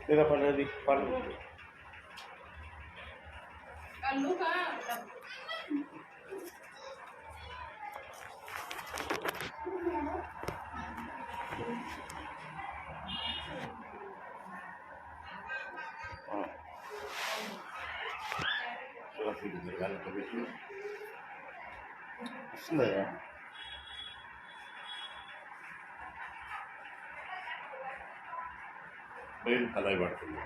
లేదా పండుగ పండుగ వస్తుందా బయలు కలాయి పడుతుంది.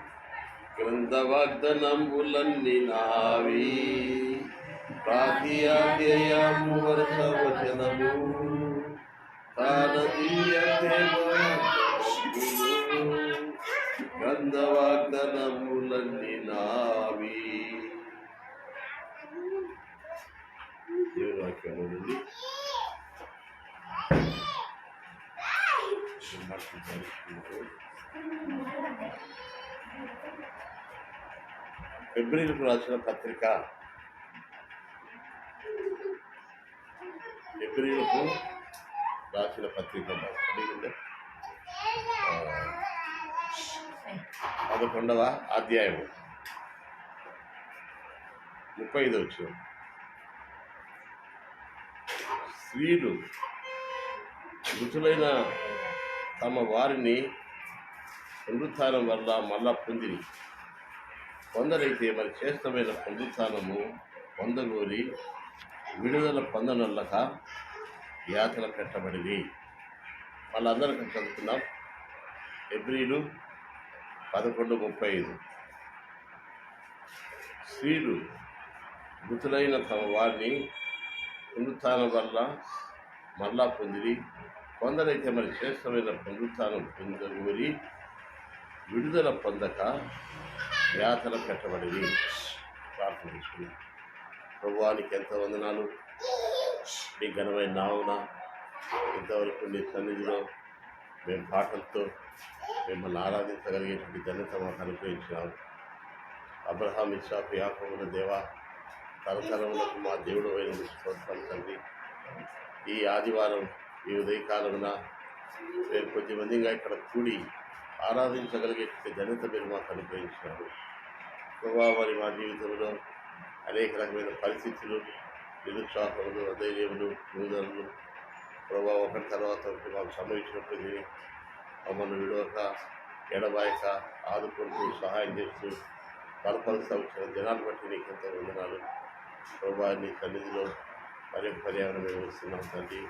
గ్రంథ వాగ్దనములన్నీ నావి ప్రాతియాధ్యయము వరుస వచనము తానదీయ గ్రంథ వాగ్దనములన్నీ నావి. దేవుని వాక్యం నుండి ఫిబ్రవరికి రాసిన పత్రిక ఫిబ్రవరికి రాసిన పత్రిక 11వ అధ్యాయము 35వ వచనం. స్త్రీలు మృతులైన తమ వారిని పునరుత్థానం వల్ల మళ్ళా పొందిరి. కొందరైతే మరి శ్రేష్టమైన పునరుత్థానము పొందగోరి విడుదల పొందనొల్లక యాతన పెట్టబడింది. వాళ్ళందరికీ చదువుతున్నాం. ఫిబ్రవరి 11:35. స్త్రీలు మృతులైన తమ వారిని పునరుత్థానం వల్ల మళ్ళా పొందిరి. కొందరైతే మరి శ్రేష్టమైన పునరుత్థానం పొందగోరి విడుదల పొందక యాతన పెట్టబడింది. ప్రార్థన చేసుకున్నాం. ప్రభువానికి ఎంత వందనాలు. నీ ఘనమైన నావున ఇంతవరకు నీ సన్నిధిలో మేము పాటలతో మిమ్మల్ని ఆరాధించగలిగేటువంటి ఘనత మాకు అనుగ్రహించినావు. అబ్రహాం, ఇస్సాకు, యాకోబుల దేవా, తరతరములకు మా దేవుడు అయిన స్తోత్రం తండ్రి. ఈ ఆదివారం ఈ ఉదయకాలమున మేము కొద్దిమందిగా ఇక్కడ కూడి ఆరాధించగలిగేటువంటి ఘనత మీరు మాకు అనుగ్రహించినారు. ప్రభావ మరి మా జీవితంలో అనేక రకమైన పరిస్థితులు, నిరుత్సాహములు, అధైర్యములు, నూదనలు ప్రభావ ఒకటి తర్వాత ఒకటి మాకు సంభవించినప్పటికీ మమ్మల్ని విడవక ఎడబాయక ఆదుకుంటూ సహాయం చేస్తూ బలపరుస్తూ వచ్చిన జనాలు బట్టి నీకు ఎంతో వందనాలు. ప్రభావ నీ సన్నిధిలో మరి పర్యావరణం మేము వస్తున్నాం తండ్రి.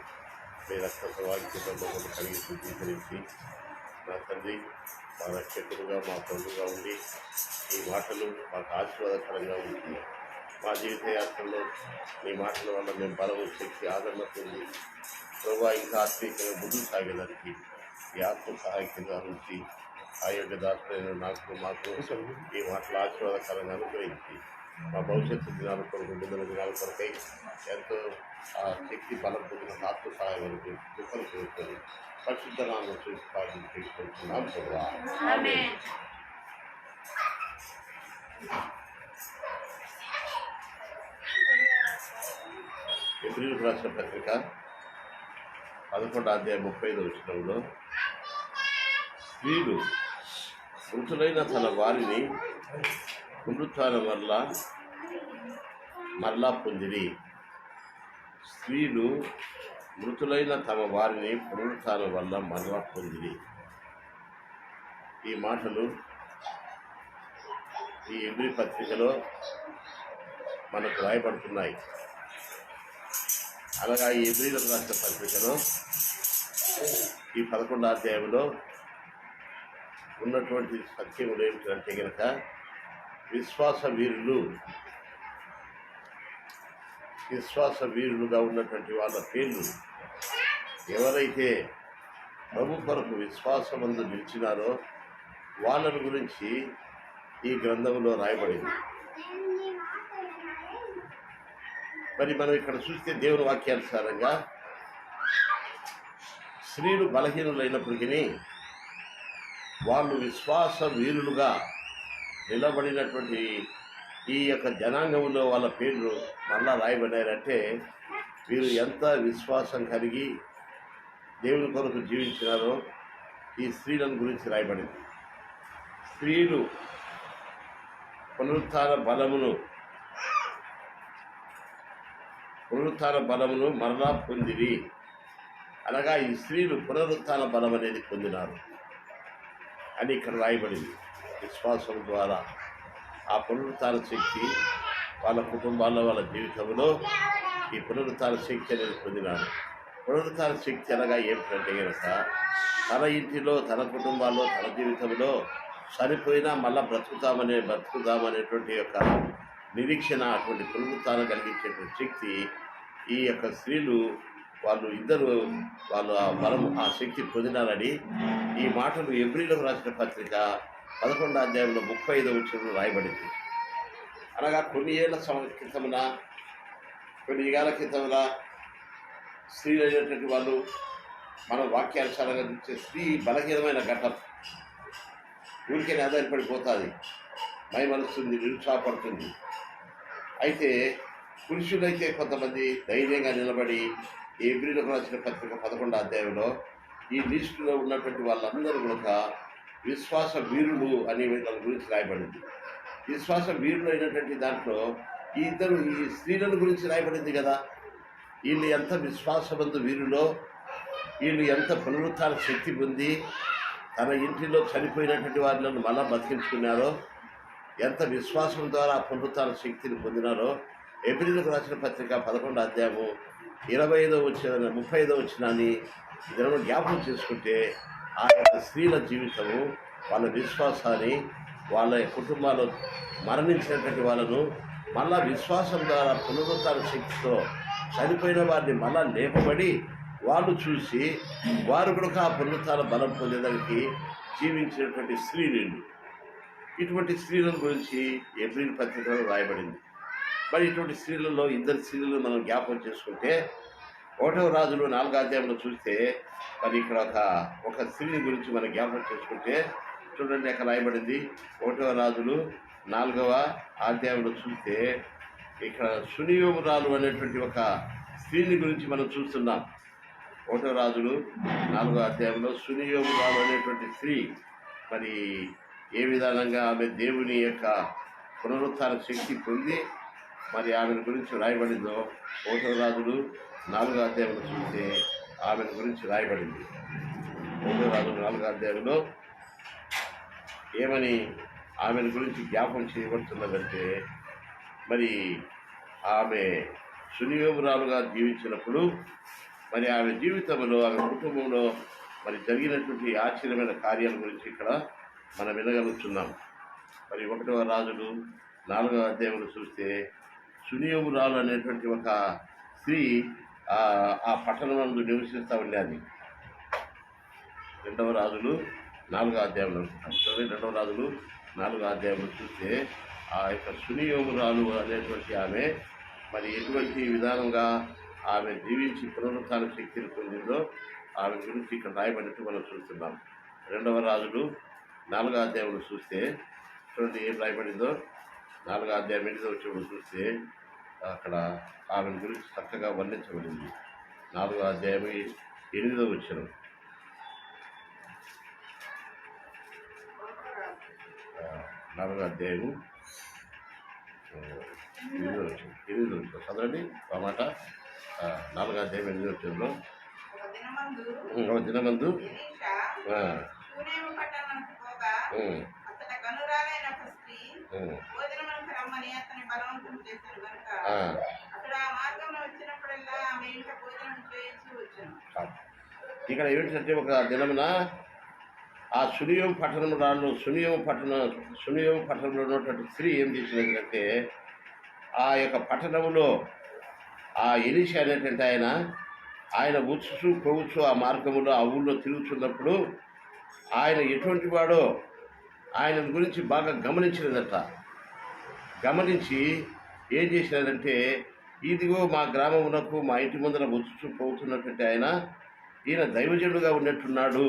మీ రక్త సవాల్తో కలిగి శుద్ధీకరించి నా తండ్రి మా రక్షకుడుగా మా ప్రభుగా ఉండి ఈ మాటలు మాకు ఆశీర్వాదకరంగా ఉంటుంది. మా జీవిత యాత్రలో నీ మాటల వల్ల మేము బలము, శక్తి, ఆదరణ పొంది ప్రభావ ఇంకా ఆత్మీయంగా ముందుకు సాగేదానికి ఈ ఆత్మ సహాయకంగా నుంచి ఆ యొక్క దాసులైన నాకు మాకు ఈ మాటలు ఆశీర్వాదకరంగా అనుగ్రహించి మా భవిష్యత్తు దినాల కొరకు, ముందుల దినాల కొరకై ఎంతో ఆ శక్తి బలం పొందిన ఆత్మ సహాయం వరకు కృపను కోరుకొని పరిశుద్ధ నామమున చూసి ప్రార్థన చేసుకుంటున్నాం. ఫిబ్రవరికి రాసిన పత్రిక 11వ అధ్యాయం 35వ వచనంలో స్త్రీలు మృతులైన తన వారిని పునరుత్థానం వల్ల మరలా పొందిరి. స్త్రీలు మృతులైన తమ వారిని పునరుత్థానం వల్ల మరలా పొందిరి. ఈ మాటలు ఈ ఎబ్రీ పత్రికలో మనకు రాయబడుతున్నాయి. అలాగా ఈ ఎబ్రీలకు రాసిన పత్రికలో ఈ 11వ అధ్యాయంలో ఉన్నటువంటి సత్యములు ఏమిటంటే కనుక విశ్వాస వీరులుగా ఉన్నటువంటి వాళ్ళ పేర్లు ఎవరైతే ప్రభు కొరకు విశ్వాసమందు నిలిచినారో వాళ్ళని గురించి ఈ గ్రంథంలో రాయబడింది. మరి మనం ఇక్కడ చూస్తే దేవుని వాక్యానుసారంగా స్త్రీలు బలహీనులైనప్పటికీ వాళ్ళు విశ్వాస వీరులుగా నిలబడినటువంటి ఈ యొక్క జనాంగంలో వాళ్ళ పేర్లు మళ్ళా రాయబడినారంటే వీరు ఎంత విశ్వాసం కలిగి దేవుని కొరకు జీవించినారో ఈ స్త్రీలను గురించి రాయబడింది. స్త్రీలు పునరుత్థాన బలమును మరలా పొందిరి. అనగా ఈ స్త్రీలు పునరుత్థాన బలం అనేది పొందినారు అని ఇక్కడ రాయబడింది. విశ్వాసం ద్వారా ఆ పునరుత్థాన శక్తి వాళ్ళ కుటుంబాల్లో, వాళ్ళ జీవితంలో ఈ పునరుత్థాన శక్తి అనేది పొందినారు. పునరుత్థాన శక్తి అనగా ఏమిటంటే కనుక తన ఇంటిలో, తన కుటుంబాల్లో, తన జీవితంలో చనిపోయినా మళ్ళా బ్రతుకుతామనేటువంటి యొక్క నిరీక్షణ, అటువంటి పునరుత్థానం కలిగించేటువంటి శక్తి ఈ యొక్క స్త్రీలు వాళ్ళు ఆ శక్తి పొందినారని ఈ మాటలు ఎబ్రీలకు రాసిన పత్రిక 11వ అధ్యాయంలో 35వ వచనంలో రాయబడింది. అనగా కొన్ని యుగాల క్రితమున స్త్రీలు అయినటువంటి వాళ్ళు మన వాక్యానుసారంగా చూసే స్త్రీ బలహీనమైన ఘటన, ఊరికే ఆధారపడిపోతుంది, మైమరుస్తుంది, నిరుత్సాహపడుతుంది. అయితే పురుషులైతే కొంతమంది ధైర్యంగా నిలబడి ఎబ్రీలకు రాసిన పత్రిక 11వ అధ్యాయంలో ఈ లిస్టులో ఉన్నటువంటి వాళ్ళందరూ కూడా విశ్వాస వీరులు అనే వాళ్ళ గురించి రాయబడింది. విశ్వాస వీరులు అయినటువంటి దాంట్లో ఈ స్త్రీలను గురించి రాయబడింది కదా. వీళ్ళు ఎంత విశ్వాసవంతు వీరులో, వీళ్ళు ఎంత పునరుత్థాన శక్తి పొంది తన ఇంటిలో చనిపోయినటువంటి వారిని మళ్ళా బతికించుకున్నారో, ఎంత విశ్వాసం ద్వారా పునరుత్థాన శక్తిని పొందినారో ఎబ్రీలకు రాసిన పత్రిక 11వ అధ్యాయము 35వ వచనాన్ని ఇద్దరు జ్ఞాపకం చేసుకుంటే ఆ యొక్క స్త్రీల జీవితము, వాళ్ళ విశ్వాసాన్ని, వాళ్ళ కుటుంబాలు మరణించినటువంటి వాళ్ళను మళ్ళా విశ్వాసం ద్వారా పునరుత్థాన శక్తితో చనిపోయిన వారిని మళ్ళా లేపబడి వాళ్ళు చూసి వారు కూడా ఆ పునరుత్థాన బలం పొందేదానికి జీవించినటువంటి స్త్రీలు. ఇటువంటి స్త్రీల గురించి ఎబ్రీల్ పత్రికలో రాయబడింది. మరి ఇటువంటి స్త్రీలలో ఇద్దరు స్త్రీలను మనం జ్ఞాపకం చేసుకుంటే 1వ రాజులు 4వ అధ్యాయంలో చూస్తే మరి ఇక్కడ ఒక స్త్రీని గురించి మనం జ్ఞాపకం చేసుకుంటే చూడండి, అక్కడ రాయబడింది 1వ రాజులు 4వ అధ్యాయంలో చూస్తే ఇక్కడ సునియోమురాలు అనేటువంటి ఒక స్త్రీని గురించి మనం చూస్తున్నాం. 1వ రాజులు 4వ అధ్యాయంలో సునియోమురాలు అనేటువంటి స్త్రీ మరి ఏ విధానంగా ఆమె దేవుని యొక్క పునరుత్థాన శక్తి పొంది మరి ఆమెను గురించి రాయబడిందో 1వ రాజులు 4వ అధ్యాయంలో చూస్తే ఆమెను గురించి రాయబడింది. 1వ రాజులు 4వ అధ్యాయంలో ఏమని ఆమెను గురించి జ్ఞాపకం చేయబడుతున్నదంటే మరి ఆమె సునియోమురాలుగా జీవించినప్పుడు మరి ఆమె జీవితంలో, ఆమె కుటుంబంలో మరి జరిగినటువంటి ఆశ్చర్యమైన కార్యాల గురించి ఇక్కడ మనం వినగలుగుతున్నాం. మరి 1వ రాజులు 4వ అధ్యాయంలో చూస్తే సునియోమురాలు అనేటువంటి ఒక స్త్రీ ఆ పట్టణంలో నివసిస్తూ ఉండేది. 2వ రాజులు 4వ అధ్యాయంలో 2వ రాజులు 4వ అధ్యాయంలో చూస్తే ఆ యొక్క సునియోమురాలు అనేటువంటి ఆమె మరి ఎటువంటి విధానంగా ఆమె జీవించి పునరుత్థాన శక్తిని పొందిందో ఆమె గురించి ఇక్కడ రాయబడినట్టు మనం చూస్తున్నాం. 2వ రాజులు 4వ అధ్యాయంలో చూస్తే చూడండి ఏం రాయబడిందో. 4వ అధ్యాయం 8వ వచనంలో చూస్తే అక్కడ ఆమె గురించి చక్కగా వర్ణించబడింది. 4వ అధ్యాయం 8వ వచనం. 4వ అధ్యాయం 8వ వచనం చదవండి ఆ మాట. 4వ అధ్యాయం 8వ వచనంలో ఒక దినమందు ఇక్కడ ఏమిటంటే ఒక దినమున ఆ సునియోము పట్టణంలో ఉన్నటువంటి స్త్రీ ఏం చేసినదంటే ఆ యొక్క పట్టణంలో ఆ ఎలీషా అనేటువంటి ఆయన ఉచ్చుచు పోవచ్చు ఆ మార్గంలో ఆ ఊళ్ళో తిరుగుతున్నప్పుడు ఆయన ఎటువంటి వాడో ఆయన గురించి బాగా గమనించినదట. గమనించి ఏం చేసినారంటే ఇదిగో మా గ్రామమునకు మా ఇంటి ముందర వచ్చుచు పోతున్నటువంటి ఈయన దైవజనుడుగా ఉన్నట్టున్నాడు,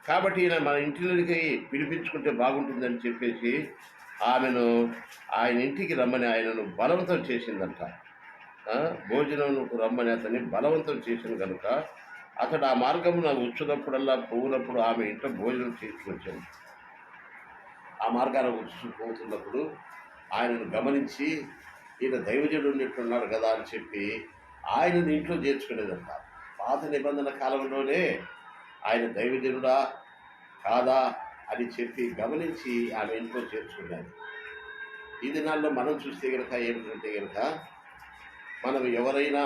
కాబట్టి ఈయన మన ఇంటిలోకి పిలిపించుకుంటే బాగుంటుందని చెప్పేసి ఆమెను ఆయన ఇంటికి రమ్మని ఆయనను బలవంతం చేసిందంట. భోజనంకు రమ్మని అతన్ని బలవంతం చేసిన కనుక అతడు ఆ మార్గమున వచ్చున్నప్పుడల్లా పోవునప్పుడు ఆమె ఇంట్లో భోజనం తీసుకొచ్చాను. ఆ మార్గాన పోతున్నప్పుడు ఆయనను గమనించి ఈయన దైవజనుడు ఉన్నట్టున్నాడు కదా అని చెప్పి ఆయనను ఇంట్లో చేర్చుకునేదంట. పాత నిబంధన కాలంలోనే ఆయన దైవజనుడా కాదా అని చెప్పి గమనించి ఆమె ఇంట్లో చేర్చుకున్నాడు. ఈ దినాల్లో మనం చూస్తే కనుక ఏమిటంటే కనుక మనం ఎవరైనా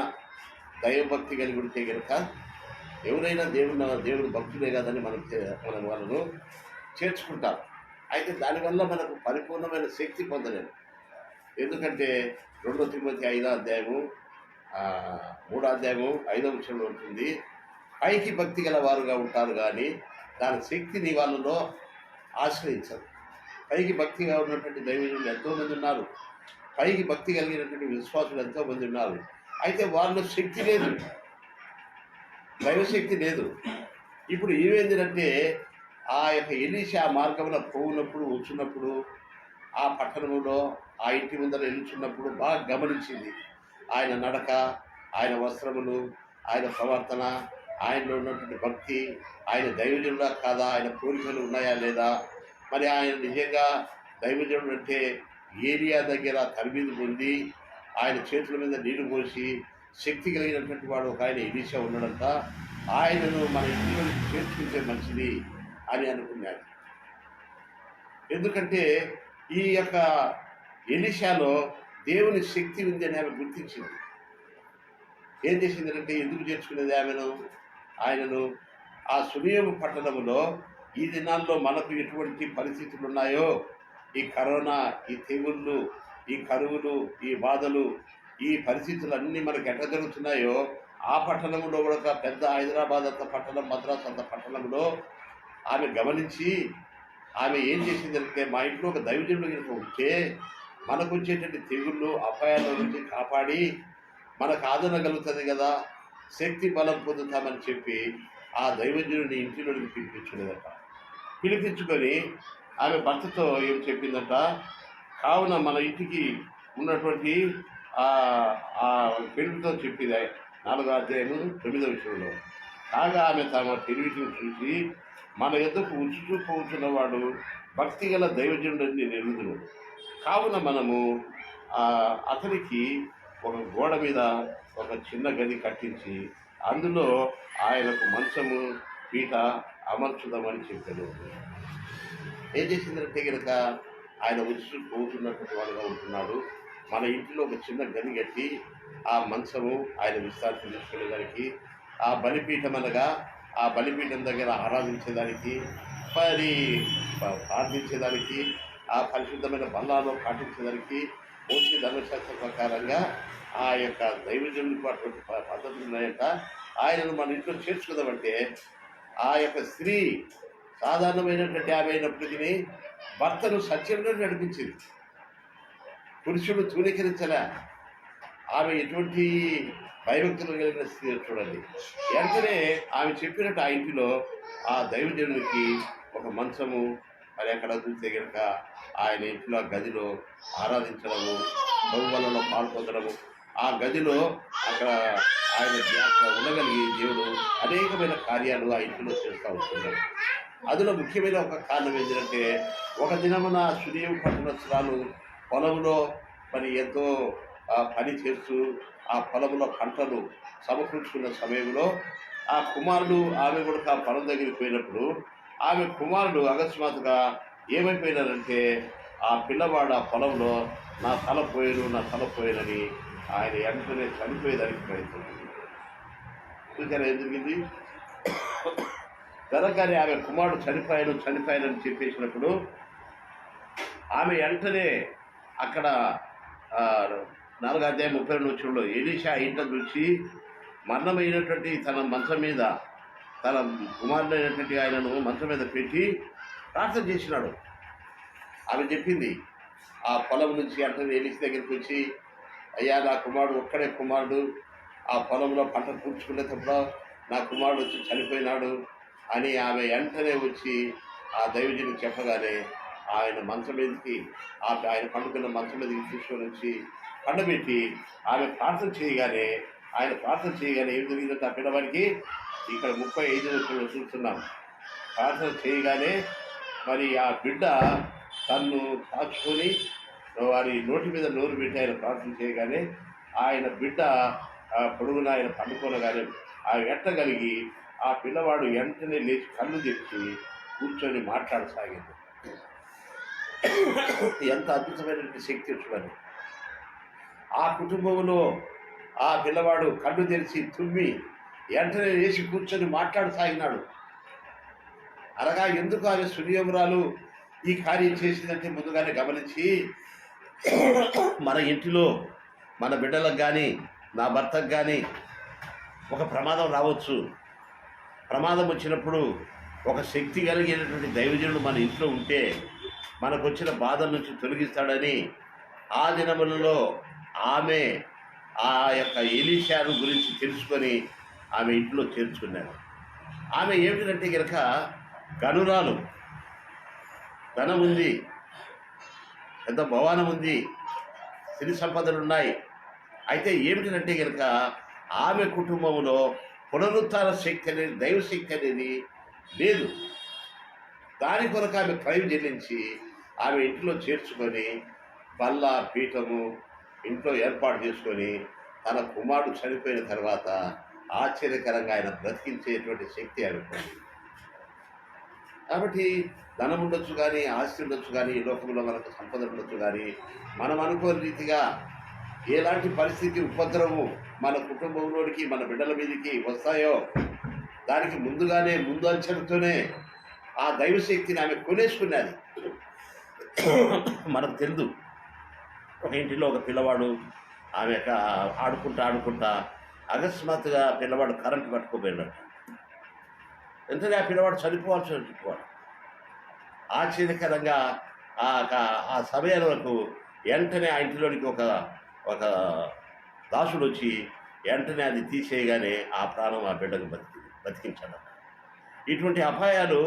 దైవభక్తి కలిగి ఉంటే కనుక ఎవరైనా దేవుని భక్తులే కాదని మనం వాళ్ళను చేర్చుకుంటాం. అయితే దానివల్ల మనకు పరిపూర్ణమైన శక్తి పొందలేము. ఎందుకంటే 2 తిమోతి 5వ అధ్యాయము 3వ అధ్యాయము 5వ వచనంలో ఉంటుంది, పైకి భక్తి గల వారుగా ఉంటారు కానీ దాని శక్తిని వాళ్ళలో ఆశ్రయించరు. పైకి భక్తిగా ఉన్నటువంటి దైవజనులు ఎంతోమంది ఉన్నారు, పైకి భక్తి కలిగినటువంటి విశ్వాసులు ఎంతోమంది ఉన్నారు. అయితే వాళ్ళలో శక్తి లేదు, దైవశక్తి లేదు. ఇప్పుడు ఏమైందంటే ఆ యొక్క ఎలీషా మార్గంలో పోవునప్పుడు వచ్చినప్పుడు ఆ పట్టణంలో ఆ ఇంటి ముందర వెళ్తున్నప్పుడు బాగా గమనించింది ఆయన నడక, ఆయన వస్త్రములు, ఆయన ప్రవర్తన, ఆయనలో ఉన్నటువంటి భక్తి, ఆయన దైవజనుడా కాదా, ఆయన కోరికలు ఉన్నాయా లేదా, మరి ఆయన నిజంగా దైవజనుడు అంటే ఏరియా దగ్గర తరబీదు పొంది ఆయన చేతుల మీద నీళ్లు పోసి శక్తి కలిగినటువంటి వాడు ఒక ఆయన ఎలీషా ఉన్నాడంట, ఆయనను మన ఇంటిలో చేర్చుకుంటే మంచిది అని అనుకున్నాడు. ఎందుకంటే ఈ యొక్క ఎలీషాలో దేవుని శక్తి ఉంది అని ఆమె గుర్తించింది. ఏం చేసిందంటే ఎందుకు చేర్చుకునేది ఆయనను ఆ సునియము పట్టణములో ఈ దినాల్లో మనకు ఎటువంటి పరిస్థితులు ఉన్నాయో, ఈ కరోనా, ఈ తెగుళ్ళు, ఈ కరువులు, ఈ బాధలు, ఈ పరిస్థితులన్నీ మనకు ఎట్లా జరుగుతున్నాయో ఆ పట్టణంలో కూడా పెద్ద హైదరాబాద్ అంత పట్టణం, మద్రాసు అంత పట్టణంలో ఆమె గమనించి ఆమె ఏం చేసిందంటే మా ఇంట్లో ఒక దైవజనుడు కనుక ఉంటే మనకు వచ్చేటువంటి తెగుళ్ళు అపాయాల నుంచి కాపాడి మనకు ఆదరణ కలుగుతుంది కదా, శక్తి బలం పొందుతామని చెప్పి ఆ దైవజనుడిని ఇంటిలోకి పిలిపించుకునేదట. పిలిపించుకొని ఆమె భర్తతో ఏం చెప్పిందట, కావున మన ఇంటికి ఉన్నటువంటి పెరుగుతో చెప్పింది 4వ అధ్యాయము 9వ వచనంలో. కాగా ఆమె తమ తెలివిని చూసి మన ఎద్దకు ఉంచుతూ పోతున్నవాడు భక్తి గల దైవజనుడిని ఎరుగుదును. కావున మనము అతనికి ఒక గోడ మీద ఒక చిన్న గది కట్టించి అందులో ఆయనకు మంచము పీట అమర్చుదామని చెప్పాను. ఏం చేసిందంటే కనుక ఆయన వచ్చి పోతున్నటువంటి వాడుగా ఉంటున్నాడు, మన ఇంటిలో ఒక చిన్న గది కట్టి ఆ మంచము ఆయన విశ్రాంతి తీసుకునేదానికి, ఆ బలిపీఠం అనగా ఆ బలిపీఠం దగ్గర ఆరాధించేదానికి, మరి ప్రార్థించేదానికి, ఆ పరిశుద్ధమైన బల్లాలో పాటించేదానికి మోషే ధర్మశాస్త్ర ప్రకారంగా ఆ యొక్క దైవజనులకు అటువంటి పద్ధతులు ఉన్నాయంట. ఆయనను మన ఇంట్లో చేర్చుకుందామంటే ఆ యొక్క స్త్రీ సాధారణమైనటువంటి ఆమె అయినప్పటికీ భర్తను సత్యంలో నడిపించింది. పురుషుడు తూనీకరించలే. ఆమె ఎటువంటి భయభక్తులు కలిగిన స్త్రీ చూడండి. వెంటనే ఆమె చెప్పినట్టు ఆ ఇంటిలో ఆ దైవజనునికి ఒక మంచము, మరి అక్కడ చూస్తే కనుక ఆయన ఇంట్లో గదిలో ఆరాధించడము, బహుబలలో పాల్పొందడము, ఆ గదిలో అక్కడ ఆయన అక్కడ ఉండగలిగి దేవుడు అనేకమైన కార్యాలు ఆ ఇంటిలో చేస్తూ ఉంటున్నాడు. అందులో ముఖ్యమైన ఒక కారణం ఏంటంటే ఒక దినమున సునీయం పట్టణస్థురాలు పొలంలో మరి ఎంతో పని చేస్తూ ఆ పొలంలో పంటలు సమకూర్చుకున్న సమయంలో ఆ కుమారుడు ఆమె కూడా ఆ పొలం దగ్గరికి పోయినప్పుడు ఆమె కుమారుడు అకస్మాత్తుగా ఏమైపోయినారంటే ఆ పిల్లవాడు ఆ పొలంలో నా తల పోయినని ఆయన వెంటనే చనిపోయేదానికి ప్రయత్నం చూసారా ఏం జరిగింది. జరగానే ఆమె కుమారుడు చనిపోయానని చెప్పేసినప్పుడు ఆమె వెంటనే అక్కడ 4వ అధ్యాయం 32వ వచనంలో ఎలీషా ఇంట చూసి మరణమైనటువంటి తన మంచం మీద తన కుమారుడైనటువంటి ఆయనను మంచం మీద పెట్టి ప్రార్థన చేసినాడు. ఆమె చెప్పింది ఆ పొలం నుంచి వెంటనే ఎలీషా దగ్గరికి వచ్చి, అయ్యా నా కుమారుడు ఒక్కడే కుమారుడు, ఆ పొలంలో పంట కూర్చుకునేటప్పుడు నా కుమారుడు వచ్చి చనిపోయినాడు అని ఆమె వెంటనే వచ్చి ఆ దైవజనునికి చెప్పగానే ఆయన మంచం మీదకి ఆయన పండుకున్న మంచం మీదకి తీసుకొని వచ్చి పండబెట్టి ఆయన ప్రార్థన చేయగానే ఏం జరిగిందంటే ఆ పిల్లవాడికి ఇక్కడ 35 చూస్తున్నాం. ప్రార్థన చేయగానే మరి ఆ బిడ్డ తన్ను కాచుకొని వారి నోటి మీద నోరు పెట్టి ఆయన ప్రార్థన చేయగానే ఆయన బిడ్డ పొడుగున ఆయన పండుకోనగానే ఆ ఎట్టగలిగి ఆ పిల్లవాడు వెంటనే లేచి కళ్ళు తెచ్చి కూర్చొని మాట్లాడసాగింది. ఎంత అద్భుతమైనటువంటి శక్తి చూడండి. ఆ కుటుంబంలో ఆ పిల్లవాడు కళ్ళు తెరిచి తుమ్మి వెంటనే లేచి కూర్చొని మాట్లాడసాగినాడు. అనగా ఎందుకు ఆమె సునియమురాలు ఈ కార్యం చేసిందంటే ముందుగానే గమనించి మన ఇంటిలో మన బిడ్డలకు కానీ నా భర్తకు కానీ ఒక ప్రమాదం రావచ్చు. ప్రమాదం వచ్చినప్పుడు ఒక శక్తి కలిగినటువంటి దైవజనుడు మన ఇంట్లో ఉంటే మనకు వచ్చిన బాధల నుంచి తొలగిస్తాడని ఆ దినములలో ఆమె ఆ యొక్క ఎలీషాను గురించి తెలుసుకొని ఆమె ఇంట్లో చేర్చుకున్నాడు. ఆమె ఏమిటంటే కనుక గనురాలు, ధనం ఉంది, పెద్ద భవనం ఉంది, సిరి సంపదలు ఉన్నాయి. అయితే ఏమిటంటే కనుక ఆమె కుటుంబంలో పునరుత్థాన శక్తి అనేది, దైవశక్తి అనేది లేదు. దాని కొరకు ఆమె క్రయం చెల్లించి ఆమె ఇంట్లో చేర్చుకొని బల్ల పీఠము ఇంట్లో ఏర్పాటు చేసుకొని తన కుమారుడు చనిపోయిన తర్వాత ఆశ్చర్యకరంగా ఆయన బ్రతికించేటువంటి శక్తి ఆమెకు. కాబట్టి ధనం ఉండొచ్చు కానీ, ఆస్తి ఉండొచ్చు కానీ, ఈ లోకంలో మనకు సంపద ఉండొచ్చు కానీ, మనం అనుకోని రీతిగా ఎలాంటి పరిస్థితి ఉపద్రవము మన కుటుంబంలోనికి మన బిడ్డల మీదకి వస్తాయో దానికి ముందుగానే ముందు అంచనతోనే ఆ దైవశక్తిని ఆమె కొనేసుకున్నది. మనకు తెలుదు. ఒక ఇంటిలో ఒక పిల్లవాడు ఆమె ఆడుకుంటా అకస్మాత్తుగా పిల్లవాడు కరెంటు పట్టుకోపోయినట్టు. వెంటనే ఆ పిల్లవాడు చనిపోవాల్సి ఆశ్చర్యకరంగా ఆ సమయాలకు వెంటనే ఆ ఇంటిలోనికి ఒక దాసుడు వచ్చి వెంటనే అది తీసేయగానే ఆ ప్రాణం ఆ బిడ్డకు బతికించాడు. ఇటువంటి అపాయాలు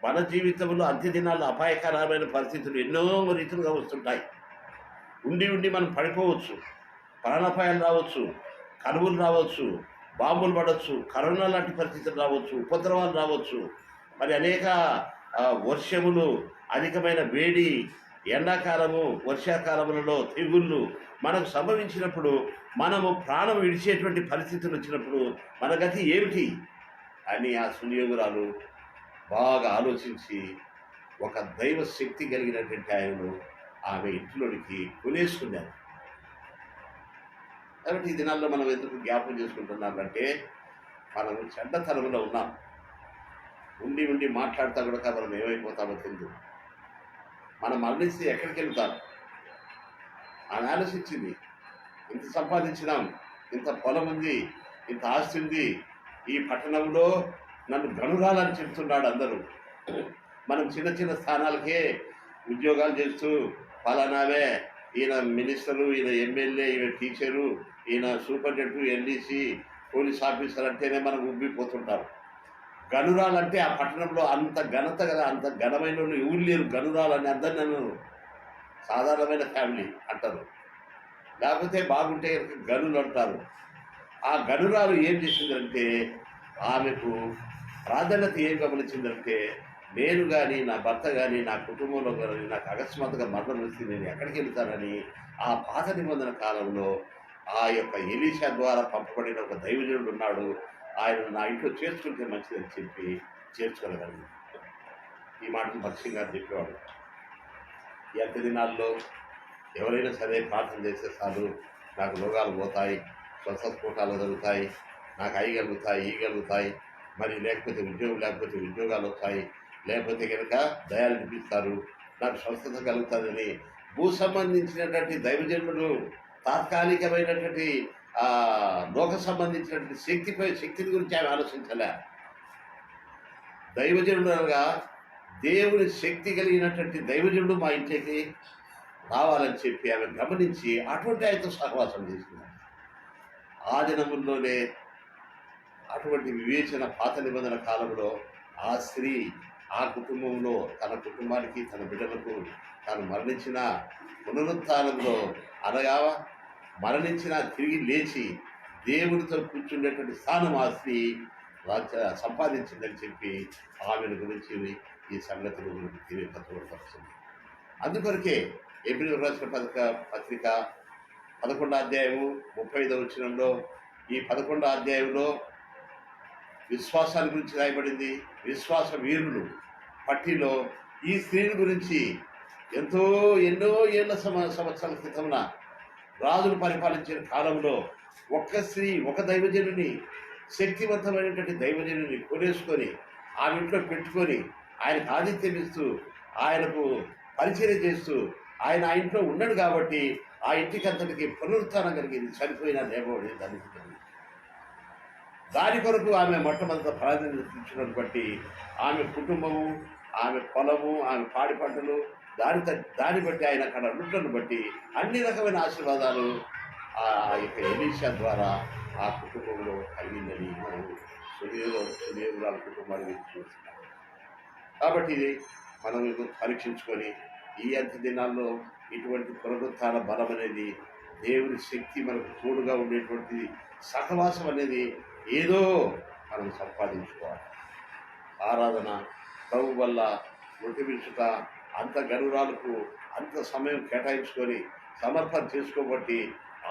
మన జీవితంలో అంత్యదినాల్లో అపాయకరమైన పరిస్థితులు ఎన్నో రీతులుగా వస్తుంటాయి. ఉండి మనం పడిపోవచ్చు, ప్రాణాపాయాలు రావచ్చు, కరువులు రావచ్చు, బాంబులు పడవచ్చు, కరోనా లాంటి పరిస్థితులు రావచ్చు, ఉపద్రవాలు రావచ్చు, మరి అనేక వర్షములు, అధికమైన వేడి, ఎండాకాలము, వర్షాకాలములలో తెగుళ్ళు మనకు సంభవించినప్పుడు మనము ప్రాణం విడిచేటువంటి పరిస్థితులు వచ్చినప్పుడు మన గతి ఏమిటి అని ఆ సునియోగురాలు బాగా ఆలోచించి ఒక దైవ శక్తి కలిగినటువంటి ఆయనను ఆమె ఇంట్లోనికి కొనేసుకున్నారు. కాబట్టి ఈ దినాల్లో మనం ఎందుకు జ్ఞాపకం చేసుకుంటున్నామంటే మనం చెడ్డతనంలో ఉన్నాం. ఉండి మాట్లాడుతూ కూడా మనం ఏమైపోతామో తెలియదు. మనం మరణిస్తే ఎక్కడికి వెళ్తాం? ఆమె ఆలోచించింది, ఇంత సంపాదించినాం, ఇంత పొలం ఉంది, ఇంత ఆస్తి ఉంది, ఈ పట్టణంలో నన్ను గనురాలని చెప్తున్నాడు అందరూ. మనం చిన్న స్థానాలకే ఉద్యోగాలు చేస్తూ ఫలానావే, ఈయన మినిస్టరు, ఈయన ఎమ్మెల్యే, ఈయన టీచరు, ఈయన సూపరింటెండెంట్, ఎల్డీసీ, పోలీస్ ఆఫీసర్ అంటేనే మనం ఉబ్బిపోతుంటారు. గనురాలంటే ఆ పట్టణంలో అంత ఘనత కదా, అంత ఘనమైన వాళ్ళు ఎవరు లేరు. గనురాలని అందరినీ అన్నారు. సాధారణమైన ఫ్యామిలీ అంటారు, లేకపోతే బాగుంటే గనులు అంటారు. ఆ గనురాలు ఏం చేసిందంటే ఆమెకు ప్రాధాన్యత ఏం గమనించిందంటే, నేను కానీ నా భర్త కానీ నా కుటుంబంలో కానీ నాకు అకస్మాత్తుగా మరణం వస్తే నేను ఎక్కడికి వెళ్తానని ఆ పాత నిబంధన కాలంలో ఆ యొక్క ఎలీషా ద్వారా పంపబడిన ఒక దైవజనుడు ఉన్నాడు, ఆయన నా ఇంట్లో చేర్చుకుంటే మంచిదని చెప్పి చేర్చుకోగలిగింది. ఈ మాటలు భక్సింగ్ గారు చెప్పేవాడు. ఈ అంత్య దినాల్లో ఎవరైనా సరే ప్రార్థన చేస్తే చాలు, నాకు రోగాలు పోతాయి, స్వస్థస్ఫోటాలు జరుగుతాయి, నాకు ఈ కలుగుతాయి, మరి లేకపోతే ఉద్యోగం లేకపోతే ఉద్యోగాలు వస్తాయి, లేకపోతే కనుక దయాలు చూపిస్తారు, నాకు స్వస్థత కలుగుతుందని భూ సంబంధించినటువంటి దైవజనులు తాత్కాలికమైనటువంటి లోక సంబంధించినటువంటి శక్తిని గురించి ఆమె ఆలోచించలే. దైవజనుడు అనగా దేవుని శక్తి కలిగినటువంటి దైవజనుడు మా ఇంటికి రావాలని చెప్పి ఆమె గమనించి అటువంటి ఆయనతో సహవాసం చేసింది. ఆ దినముల్లోనే అటువంటి వివేచన పాత నిబంధన కాలంలో ఆ స్త్రీ ఆ కుటుంబంలో తన కుటుంబానికి తన బిడ్డలకు తాను మరణించిన పునరుత్థానంలో అనగా మరణించిన తిరిగి లేచి దేవునితో కూర్చుండేటువంటి స్థానం ఆ స్త్రీ సంపాదించిందని చెప్పి ఆమెను గురించి ఈ సంగతుల గురించి తెలియపరచబడుతుంది. అందుకొరకే ఏప్రిల్ రాసిన పత్రిక 11వ అధ్యాయము 35వ వచనంలో, ఈ 11వ అధ్యాయంలో విశ్వాసాల గురించి రాయబడింది. విశ్వాస వీరులు పట్టిలో ఈ స్త్రీల గురించి ఎన్నో ఏళ్ల సంవత్సరాల క్రితమున రాజులు పరిపాలించిన కాలంలో ఒక్క స్త్రీ, ఒక దైవజనుని, శక్తివంతమైనటువంటి దైవజనుని కొనేసుకొని ఆ ఇంట్లో పెట్టుకొని ఆయనకు ఆతిథ్యం ఇస్తూ ఆయనకు పరిచయం చేస్తూ ఆయన ఆ ఇంట్లో ఉన్నాడు కాబట్టి ఆ ఇంటికి అంతటికి పునరుత్థానం కలిగింది. చనిపోయిన లేబడి దాని కొరకు ఆమె మొట్టమొదటి ప్రాధాన్యత బట్టి ఆమె కుటుంబము, ఆమె పొలము, ఆమె పాడి పంటలు, దాన్ని బట్టి ఆయన అక్కడ ఉండటను బట్టి అన్ని రకమైన ఆశీర్వాదాలు ఆ యొక్క ఎలీషా ద్వారా ఆ కుటుంబంలో కలిగిందని మనం సుదేవురాల కుటుంబాన్ని చూస్తున్నాం. కాబట్టి మనం పరీక్షించుకొని ఈ అంత్య దినాల్లో ఇటువంటి పునరుత్థాన బలం అనేది, దేవుని శక్తి మనకు తోడుగా ఉండేటువంటి సహవాసం అనేది ఏదో మనం సంపాదించుకోవాలి. ఆరాధన ప్రభు వల్ల నృత్యమించుట, అంత గరురాలకు అంత సమయం కేటాయించుకొని సమర్పణ చేసుకోబట్టి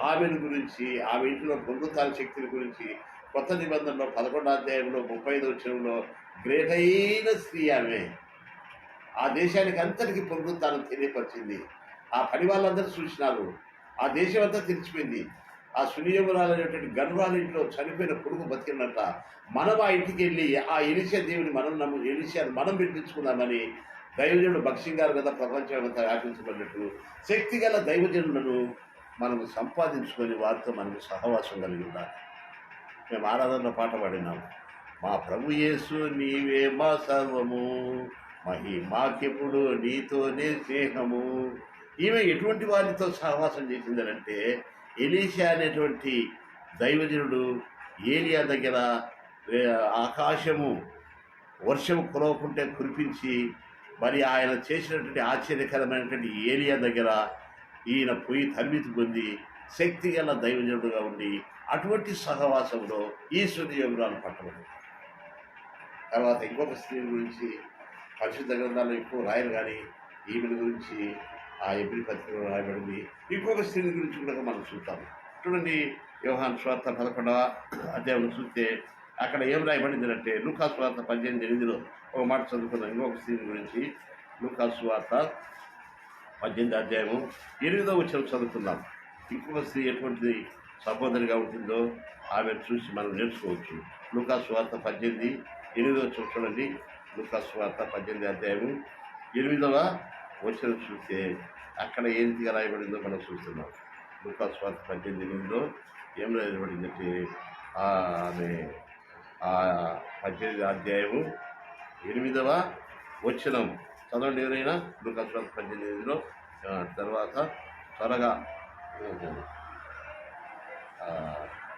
ఆమెను గురించి, ఆమె ఇంట్లో పునరుత్థాన శక్తుల గురించి కొత్త నిబంధనలో 11వ అధ్యాయంలో 35వ వచనంలో గ్రేట్ అయిన స్త్రీ ఆమె ఆ దేశానికి అంతటికి పునరుత్థానం తెలియపరిచింది. ఆ పని వాళ్ళందరూ చూసినారు. ఆ దేశం అంతా తెలిసిపోయింది. ఆ సునియమురాలైనటువంటి గర్వాల ఇంట్లో చనిపోయిన కొడుకు బతికినట్ట మనం ఆ ఇంటికి వెళ్ళి ఆ ఎలీషా దేవుని ఎలీషాను మనం పిలిపించుకుందామని దైవజనుడు భక్సింగ్ గారు కదా ప్రపంచం అంతా వ్యాపించబడినట్టు శక్తి గల దైవజనులను మనం సంపాదించుకొని వారితో మనకు సహవాసం కలిగి ఉండాలి. మేము ఆరాధనలో పాట పాడినాము, మా ప్రభు యేసు నీవే మా సర్వము, మాకెప్పుడు నీతోనే స్నేహము. ఈమె ఎటువంటి వారితో సహవాసం చేసిందనంటే, ఎలీషా అనేటువంటి దైవజనుడు ఏలియా దగ్గర ఆకాశము వర్షము కురవకుంటే కురిపించి మరి ఆయన చేసినటువంటి ఆశ్చర్యకరమైనటువంటి ఏలియా దగ్గర ఈయన పోయి తరిమితి పొంది శక్తి గల దైవజనుడుగా ఉండి అటువంటి సహవాసంలో ఈ సునియోగురాలు పట్టబడి. తర్వాత ఇంకొక స్త్రీ గురించి పరిశుద్ధ గ్రంథాల్లో ఎక్కువ రాయరు, కానీ ఈమె గురించి ఆ ఎబ్రి పత్రికలో రాయబడింది. ఇంకొక స్త్రీ గురించి కూడా మనం చూస్తాము. చూడండి, యోహాను సువార్త 11వ అధ్యాయం చూస్తే అక్కడ ఏం రాయబడింది అంటే, లూకా సువార్త 18:8లో ఒక మాట చదువుకున్నాం ఇంకొక స్త్రీ గురించి. లూకా సువార్త 18వ అధ్యాయము 8వ వచనం చదువుకున్నాం. ఇంకొక స్త్రీ ఎటువంటి సహోదరిగా ఉంటుందో ఆమెను చూసి మనం నేర్చుకోవచ్చు. లూకా సువార్త 18:8 వచనం చూడండి. లూకా సువార్త 18వ అధ్యాయము 8వ వచనం చూస్తే అక్కడ ఏ రీతిగా రాయబడిందో మనం చూస్తున్నాం. లూకా సువార్త 18:8లో ఏం రాయబడిందంటే, ఆమె 18వ అధ్యాయము 8వ వచనం చదవండి ఎవరైనా. లూకా సువార్త 18:8లో తర్వాత త్వరగా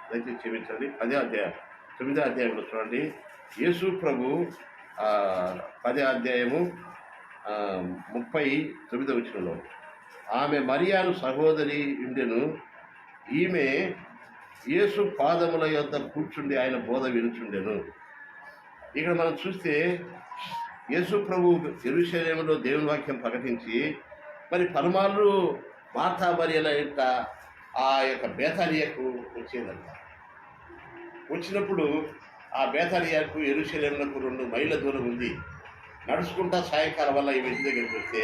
దయచేసి క్షమించండి. 10వ అధ్యాయం 9వ అధ్యాయంలో చూడండి. యేసు ప్రభు 10వ అధ్యాయము 39వ వచనంలో ఆమె మరియాను సహోదరి ఉండెను. ఈమె యేసు పాదముల యొద్ద కూర్చుండి ఆయన బోధ వినుచుండెను. ఇక్కడ మనం చూస్తే యేసు ప్రభు యెరూషలేములో దేవుని వాక్యం ప్రకటించి మరి పరమాలు మార్తా మరియల యొక్క ఆ యొక్క బేతానియాకు వచ్చేదంట. వచ్చినప్పుడు ఆ బేతానియాకు యెరూషలేములకు 2 మైళ్ళ దూరం ఉంది. నడుచుకుంటా సాయంకాలం వల్ల ఈమె ఇంటి దగ్గరికి వస్తే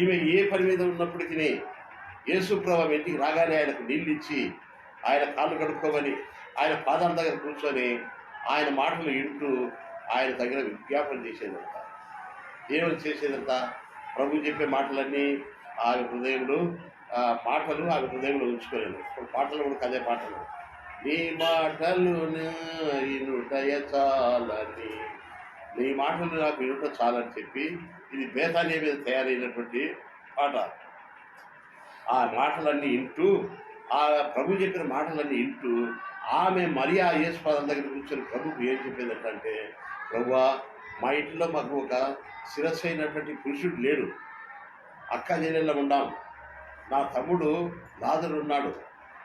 ఈమె ఏ పని మీద ఉన్నప్పటికీ యేసు ప్రభు ఇంటికి రాగానే ఆయనకు నీళ్ళు ఇచ్చి ఆయన కాళ్ళు కడుక్కోమని ఆయన పాదాల దగ్గర కూర్చొని ఆయన మాటలు వింటూ ఆయన దగ్గర విజ్ఞాపన చేసేదంట. ఏమని చేసేదంట? ప్రభు చెప్పే మాటలన్నీ ఆమె హృదయంలో పాటలు ఆమె హృదయంలో ఉంచుకోలేదు. పాటలు కూడా అదే పాటలు, నీ మాటలు ఇనుటయ చాలని, నీ మాటలు నాకు వినుట చాలని చెప్పి ఇది బేతానియా మీద తయారైనటువంటి పాట. ఆ మాటలన్నీ వింటూ, ఆ ప్రభు చెప్పిన మాటలన్నీ వింటూ ఆమె మరియా యేసు పాదాల దగ్గర కూర్చొని ప్రభుకు ఏం చెప్పేదంటే, ప్రభువా, మా ఇంట్లో మాకు ఒక శిరస్సు అయినటువంటి పురుషుడు లేడు, అక్క చెల్లెళ్ళ ఉన్నాం. నా తమ్ముడు లాజరు ఉన్నాడు,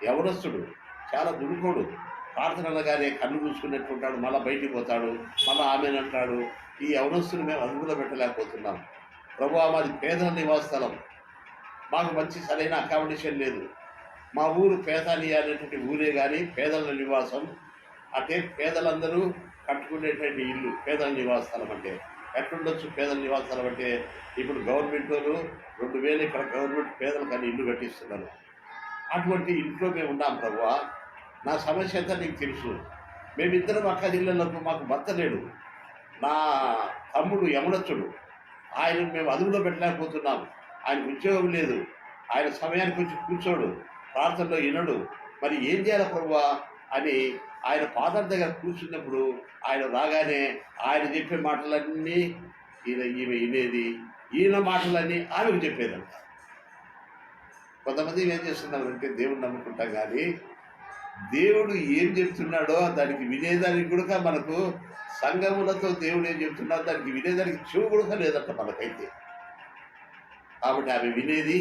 యవనస్తుడు, చాలా దుడుకోడు, ప్రార్థన అనగానే కన్ను మూసుకున్నట్టు ఉంటాడు, మళ్ళీ బయటికి పోతాడు, మళ్ళీ ఆమెనంటాడు. ఈ యవనస్తుని మేము అదుపులో పెట్టలేకపోతున్నాం. ప్రభువా, మాది పేదల నివాస స్థలం, మాకు మంచి సరైన అకామిడేషన్ లేదు. మా ఊరు పేదాని అనేటువంటి ఊరే కానీ పేదల నివాసం అంటే పేదలందరూ కట్టుకునేటువంటి ఇల్లు పేదల నివాస స్థలం అంటే ఎట్లుండొచ్చు? పేదల నివాస స్థలం అంటే ఇప్పుడు గవర్నమెంట్ వాళ్ళు 2000 ఇక్కడ గవర్నమెంట్ పేదలకు అని ఇల్లు కట్టిస్తున్నారు. అటువంటి ఇంట్లో మేము ఉన్నాం ప్రభువా. నా సమస్య అంతా నీకు తెలుసు. మేమిద్దరం అక్క జిల్లాలకు మాకు భర్త లేడు. నా తమ్ముడు యమునచ్చుడు, ఆయన మేము అదుపులో పెట్టలేకపోతున్నాం. ఆయనకు ఉద్యోగం లేదు, ఆయన సమయానికి వచ్చి కూర్చోడు, ప్రార్థనలో వినడు. మరి ఏం చేయాలి ప్రభువా అని ఆయన పాదాల దగ్గర కూర్చున్నప్పుడు ఆయన రాగానే ఆయన చెప్పే మాటలన్నీ ఈమె వినేది, ఈయన మాటలన్నీ ఆమెకు చెప్పేదంట. కొంతమంది ఏం చేస్తున్నారంటే దేవుడు నమ్ముకుంటాం కానీ దేవుడు ఏం చెప్తున్నాడో దానికి వినేదానికి కూడా మనకు సంఘములతో దేవుడు ఏం చెప్తున్నాడో దానికి వినేదానికి చెవు కూడా లేదంట మనకైతే. కాబట్టి ఆమె వినేది,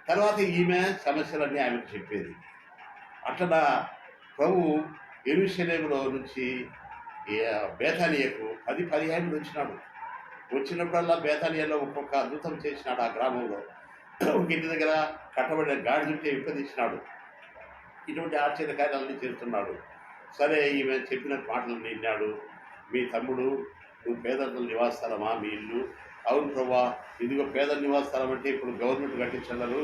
తర్వాత ఈమె సమస్యలన్నీ ఆమెకు చెప్పేది. అట్లా ప్రభు యెరూషలేములో నుంచి బేతానియకు 10-15 వచ్చినాడు. వచ్చినప్పుడల్లా బేతానియాలో ఒక్కొక్క అద్భుతం చేసినాడు. ఆ గ్రామంలో ఒక ఇంటి దగ్గర కట్టబడిన గాడిదుంటే విప్పదీసినాడు. ఇటువంటి ఆశ్చర్యకార్యాలన్నీ చేస్తున్నాడు. సరే, ఈమె చెప్పిన మాటలు విన్నాడు. మీ తమ్ముడు, నువ్వు పేదల నివాస స్థలమా మీ ఇల్లు? అవును ప్రభా, ఇదిగో పేదల నివాస స్థలం అంటే ఇప్పుడు గవర్నమెంట్ కట్టించన్నారు.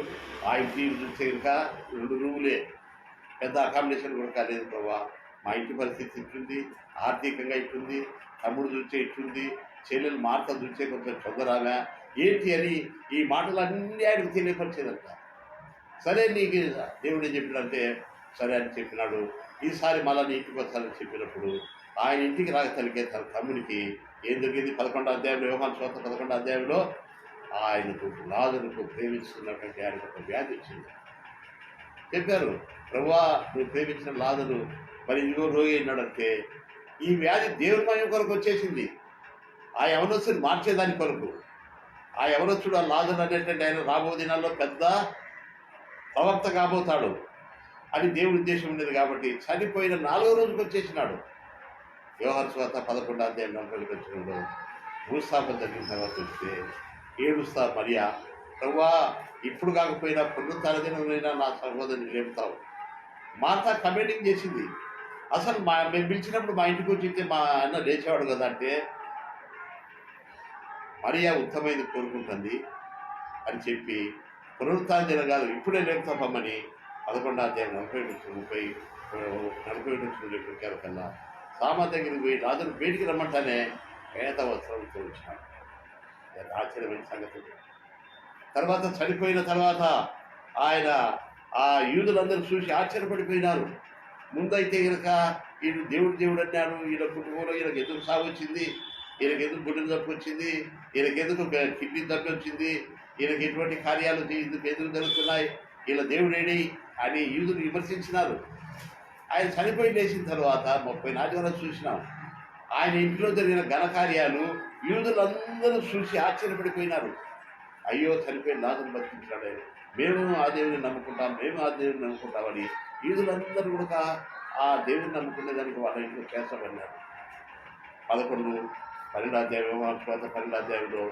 ఆ ఇంటి చూస్తే ఇంకా 2 రూములే, పెద్ద అకామిడేషన్ కూడా కాలేదు ప్రభా. మా ఇంటి పరిస్థితి ఇట్లుంది, ఆర్థికంగా ఇట్లుంది, తమ్ముడు చూస్తే ఇట్లుంది, చెల్లెలు మార్త చూస్తే కొంచెం చొందరాగా ఏంటి అని ఈ మాటలన్నీ ఆయనకు తెలియపరిచేదంట. సరే, నీకు దేవుడు ఏం చెప్పినంటే సరే అని చెప్పినాడు. ఈసారి మళ్ళీ నీ ఇంటికి వస్తానని చెప్పినప్పుడు ఆయన ఇంటికి రాగతలిగే తన తమ్మునికి ఏం జరిగింది? 11వ అధ్యాయంలో, యోహాను సువార్త 11వ అధ్యాయంలో ఆయనకు లాజరుకు ప్రేమిస్తున్నటువంటి ఆయనకు ఒక వ్యాధి వచ్చింది. చెప్పారు, ప్రభువా నువ్వు ప్రేమించిన లాజరు మరి ఇదిగో రోగి అయినాడంటే ఈ వ్యాధి దేవుని మహిమ కొరకు వచ్చేసింది. ఆ యవనస్తుని మార్చేదాని కొరకు. ఆ యవనస్తుడు, ఆ లాజరు అనేటువంటి ఆయన రాబో దినాల్లో పెద్ద ప్రవక్త కాబోతాడు అని దేవుడి ఉద్దేశం ఉండేది. కాబట్టి చనిపోయిన 4వ రోజుకి వచ్చేసినాడు. యోహాను సువార్త 11వ అధ్యాయం 40వ వచనంలో భూస్థాపన జరిగిన తర్వాత వస్తే ఏడుస్తా మరియా, ప్రభువా ఇప్పుడు కాకపోయినా పునరుత్థాన దినమైనా నా సహోదరుని లేపుతావు. మార్త కమెంటింగ్ చేసింది, అసలు మేము పిలిచినప్పుడు మా ఇంటికి వచ్చితే మా అన్న లేచేవాడు కదా అంటే మరియా ఉత్తమైంది కోరుకుంటుంది అని చెప్పి పునరుత్థాన దినం కాదు ఇప్పుడే లేపుతామని 11వ అధ్యాయం 40 కల్లా సామా దగ్గరికి పోయి రాజును బయటికి రమ్మంటానే పేద వస్త్రంతో వచ్చినాడు. ఆశ్చర్యమైన సంగతి. తర్వాత చనిపోయిన తర్వాత ఆయన ఆ యూదులందరూ చూసి ఆశ్చర్యపడిపోయినారు. ముందైతే కనుక ఈయన దేవుడు అన్నాడు, ఈయన కుటుంబంలో ఈయనకు ఎందుకు సాగు వచ్చింది, ఈయనకు ఎందుకు గుండెలు జబ్బు వచ్చింది, ఈయనకు ఎందుకు కిడ్నీ జబ్బు వచ్చింది, ఈయనకి ఎటువంటి కార్యాలు ఎందుకు జరుగుతున్నాయి, ఈయన దేవుడేడి అని యూదులు విమర్శించినారు. ఆయన చనిపోయి లేచిన తర్వాత 30 వరకు చూసినాం. ఆయన ఇంట్లో జరిగిన ఘనకార్యాలు యూదులందరూ చూసి ఆశ్చర్యపడిపోయినారు. అయ్యో, చనిపోయిన లాజరును బతికించాడు, మేము ఆ దేవుని నమ్ముకుంటాం, మేము ఆ దేవుని నమ్ముకుంటామని యూదులందరూ కూడా ఆ దేవుని నమ్ముకునేదానికి వాళ్ళ ఇంట్లో చేస్తామన్నారు. 12వ అధ్యాయం 12వ అధ్యాయంలో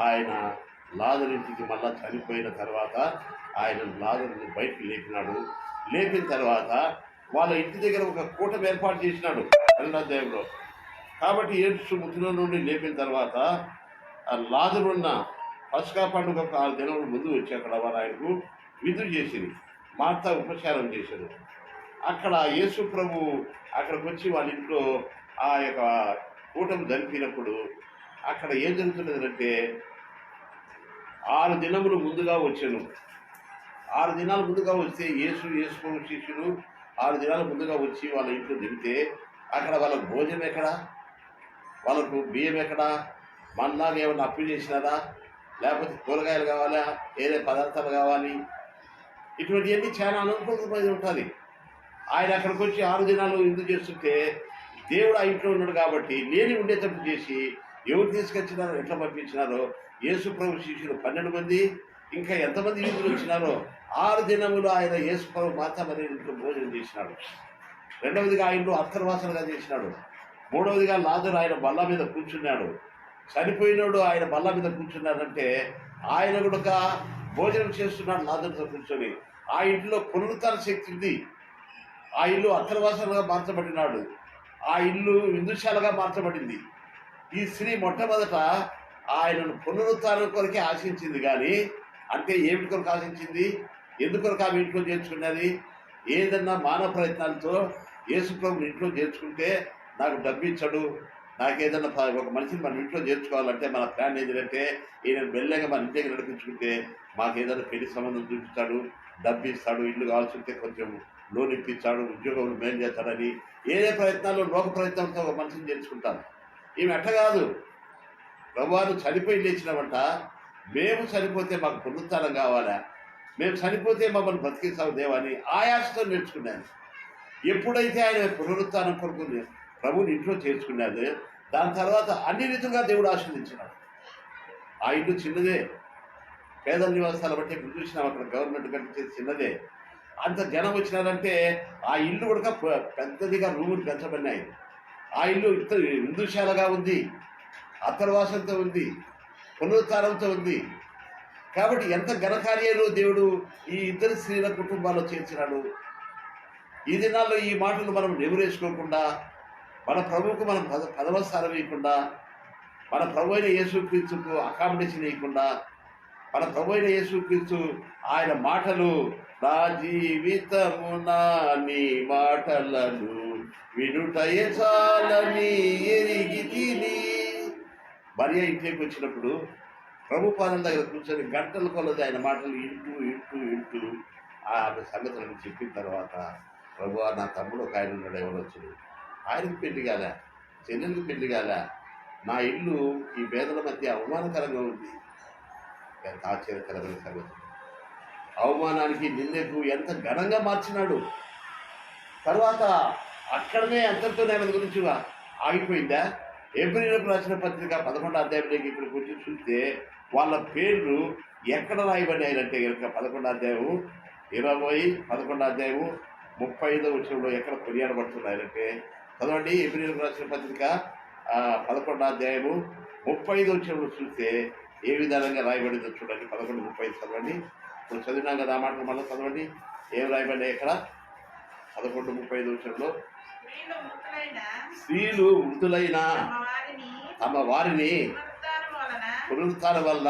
ఆయన లాజరు ఇంటికి మళ్ళా చనిపోయిన తర్వాత ఆయన లాజరుని బయటికి లేపినాడు. లేపిన తర్వాత వాళ్ళ ఇంటి దగ్గర ఒక కూటమి ఏర్పాటు చేసినాడు 12వ అధ్యాయంలో. కాబట్టి 7 ముద్దుల నుండి లేపిన తర్వాత ఆ లాజరు ఉన్న పస్కా పండుగ 6 దినాల ముందు వచ్చి అక్కడ వారు ఆయనకు విందు చేసింది. మార్త ఉపచారం చేశారు. అక్కడ యేసు ప్రభు అక్కడికి వచ్చి వాళ్ళ ఇంట్లో ఆ యొక్క కూటమి జరిపినప్పుడు అక్కడ ఏం జరుగుతున్నదంటే 6 దినములు ముందుగా వచ్చాను. 6 దినాలు ముందుగా వస్తే యేసు ప్రభు శిష్యులు 6 దినాలు ముందుగా వచ్చి వాళ్ళ ఇంట్లో దిగితే అక్కడ వాళ్ళకు భోజనం ఎక్కడా, వాళ్ళకు బియ్యం ఎక్కడా, మనలాగా ఏమైనా అప్పు చేసినారా, లేకపోతే కూరగాయలు కావాలా, ఏదే పదార్థాలు కావాలి, ఇటువంటివన్నీ చాలా అనుకూలమైనది ఉంటుంది. ఆయన అక్కడికి వచ్చి 6 దినాలు ఎందుకు చేస్తుంటే దేవుడు ఆ ఇంట్లో ఉన్నాడు కాబట్టి లేని ఉండేటట్టు చేసి ఎవరు తీసుకొచ్చినారో ఎట్లా పంపించినారో యేసు ప్రభు శిష్యులు 12 మంది, ఇంకా ఎంతమంది యూదులు వచ్చినారో 6 దినములు ఆయన యేసు ప్రభు మాత మరి ఇంట్లో భోజనం చేసినాడు. రెండవదిగా ఆ ఇల్లు అత్తర్వాసనగా చేసినాడు. మూడవదిగా లాజరు ఆయన బల్ల మీద కూర్చున్నాడు. చనిపోయినాడు ఆయన బల్ల మీద కూర్చున్నాడంటే ఆయన కూడా భోజనం చేస్తున్నాడు లాజరుతో కూర్చొని. ఆ ఇంట్లో పునరుత్థాన శక్తి ఉంది. ఆ ఇల్లు అత్తర్వాసనగా మార్చబడినాడు. ఆ ఇల్లు విందుశాలగా మార్చబడింది. ఈ స్త్రీ మొట్టమొదట ఆయనను పునరుత్థానం కొరకే ఆశించింది. కానీ అంటే ఏమిటి కొరకు ఆశించింది? ఎందుకొరకు ఆమె ఇంట్లో చేర్చుకున్నది? ఏదన్నా మానవ ప్రయత్నాలతో యేసు ప్రభుని ఇంట్లో చేర్చుకుంటే నాకు డబ్బు ఇచ్చాడు, నాకేదన్నా ఒక మనిషిని మన ఇంట్లో చేర్చుకోవాలంటే మన ప్లాన్ ఏంటంటే ఈయన మెల్లగా మన ఇంటికి నడిపించుకుంటే మాకు ఏదైనా పెళ్లి సంబంధం చూపిస్తాడు, డబ్బు ఇస్తాడు, ఇల్లు కావాల్సి ఉంటే కొంచెం లోన్ ఇప్పించాడు, ఉద్యోగం మేలు చేస్తాడని ఏదే ప్రయత్నాలు లోక ప్రయత్నంతో ఒక మనిషిని చేర్చుకుంటాను. ఈమె ఎట్ట కాదు, ప్రభువాను చనిపోయి లేచినామంట, మేము చనిపోతే మాకు పునరుత్థానం కావాలా, మేము చనిపోతే మమ్మల్ని బ్రతికిస్తావు దేవని ఆయాసతో నేర్చుకున్నాను. ఎప్పుడైతే ఆయన పునరుత్థానం కొరకు ప్రభుని ఇంట్లో చేర్చుకున్నాడు, దాని తర్వాత అన్ని రీతులుగా దేవుడు ఆశీర్వదించినాడు. ఆ ఇల్లు చిన్నదే, పేదల నివాసాల బట్టి ఇప్పుడు చూసినాం, అక్కడ గవర్నమెంట్ కట్టించేది చిన్నదే. అంత జనం వచ్చినారంటే ఆ ఇల్లు కూడా పెద్దదిగా రూములు పెంచబడినాయి. ఆ ఇల్లు విందుశాలగా ఉంది, అత్తర్వాసంతో ఉంది, పునరుత్థానంతో ఉంది. కాబట్టి ఎంత ఘనకార్యాలు దేవుడు ఈ ఇద్దరు స్త్రీల కుటుంబాల్లో చేర్చినాడు. ఈ దినాల్లో ఈ మాటలు మనం నెవరేసుకోకుండా, మన ప్రభువుకు మనం పదవ స్థానం ఇవ్వకుండా, మన ప్రభు అయిన యేసుక్రీస్తుకు అకామిడేషన్ ఇవ్వకుండా, మన ప్రభు అయిన యేసుక్రీస్తు ఆయన మాటలు నా జీవితమున నీ మాటలను వినుటయే చాలని ఎరిగి తిని. మరియ ఇంటికి వచ్చినప్పుడు ప్రభు పాదం దగ్గర కూర్చొని గంటల కొలది ఆయన మాటలు వింటూ ఆ సంగతులను చెప్పిన తర్వాత, ప్రభు నా తమ్ముడు ఒక ఆయన ఉన్నాడు, ఎవరు వచ్చాడు, ఆయనకి పెళ్లి కాలే, చెల్లెలకు పెళ్లి కాలే, నా ఇల్లు ఈ పేదల మధ్య అవమానకరంగా ఉంది. ఎంత ఆశ్చర్యకరమైన సంగతి! అవమానానికి నిందకు ఎంత ఘనంగా మార్చినాడు. తర్వాత అక్కడనే అంతటితో ఆయన గురించి ఆగిపోయిందా? ఏప్రిల్కు రాసిన పత్రిక 11వ అధ్యాయంలోకి ఇక్కడ వచ్చి చూస్తే వాళ్ళ పేర్లు ఎక్కడ రాయబడినాయంటే కనుక 11వ అధ్యాయం 11వ అధ్యాయం 35వ వచనంలో ఎక్కడ కొనియాడబడుతున్నాయంటే, చదవండి. ఏప్రిల్కు రాసిన పత్రిక 11వ అధ్యాయము 35వ వచనంలో చూస్తే ఏ విధానంగా రాయబడిందో చూడండి. 11:35 చదవండి. ఇప్పుడు చదివినాం కదా ఆ మాటలు మళ్ళీ చదవండి. ఏం రాయబడినాయి ఇక్కడ? 11:35 వచనంలో, స్త్రీలు మృతులైన తమ వారిని పునరుత్థానం వల్ల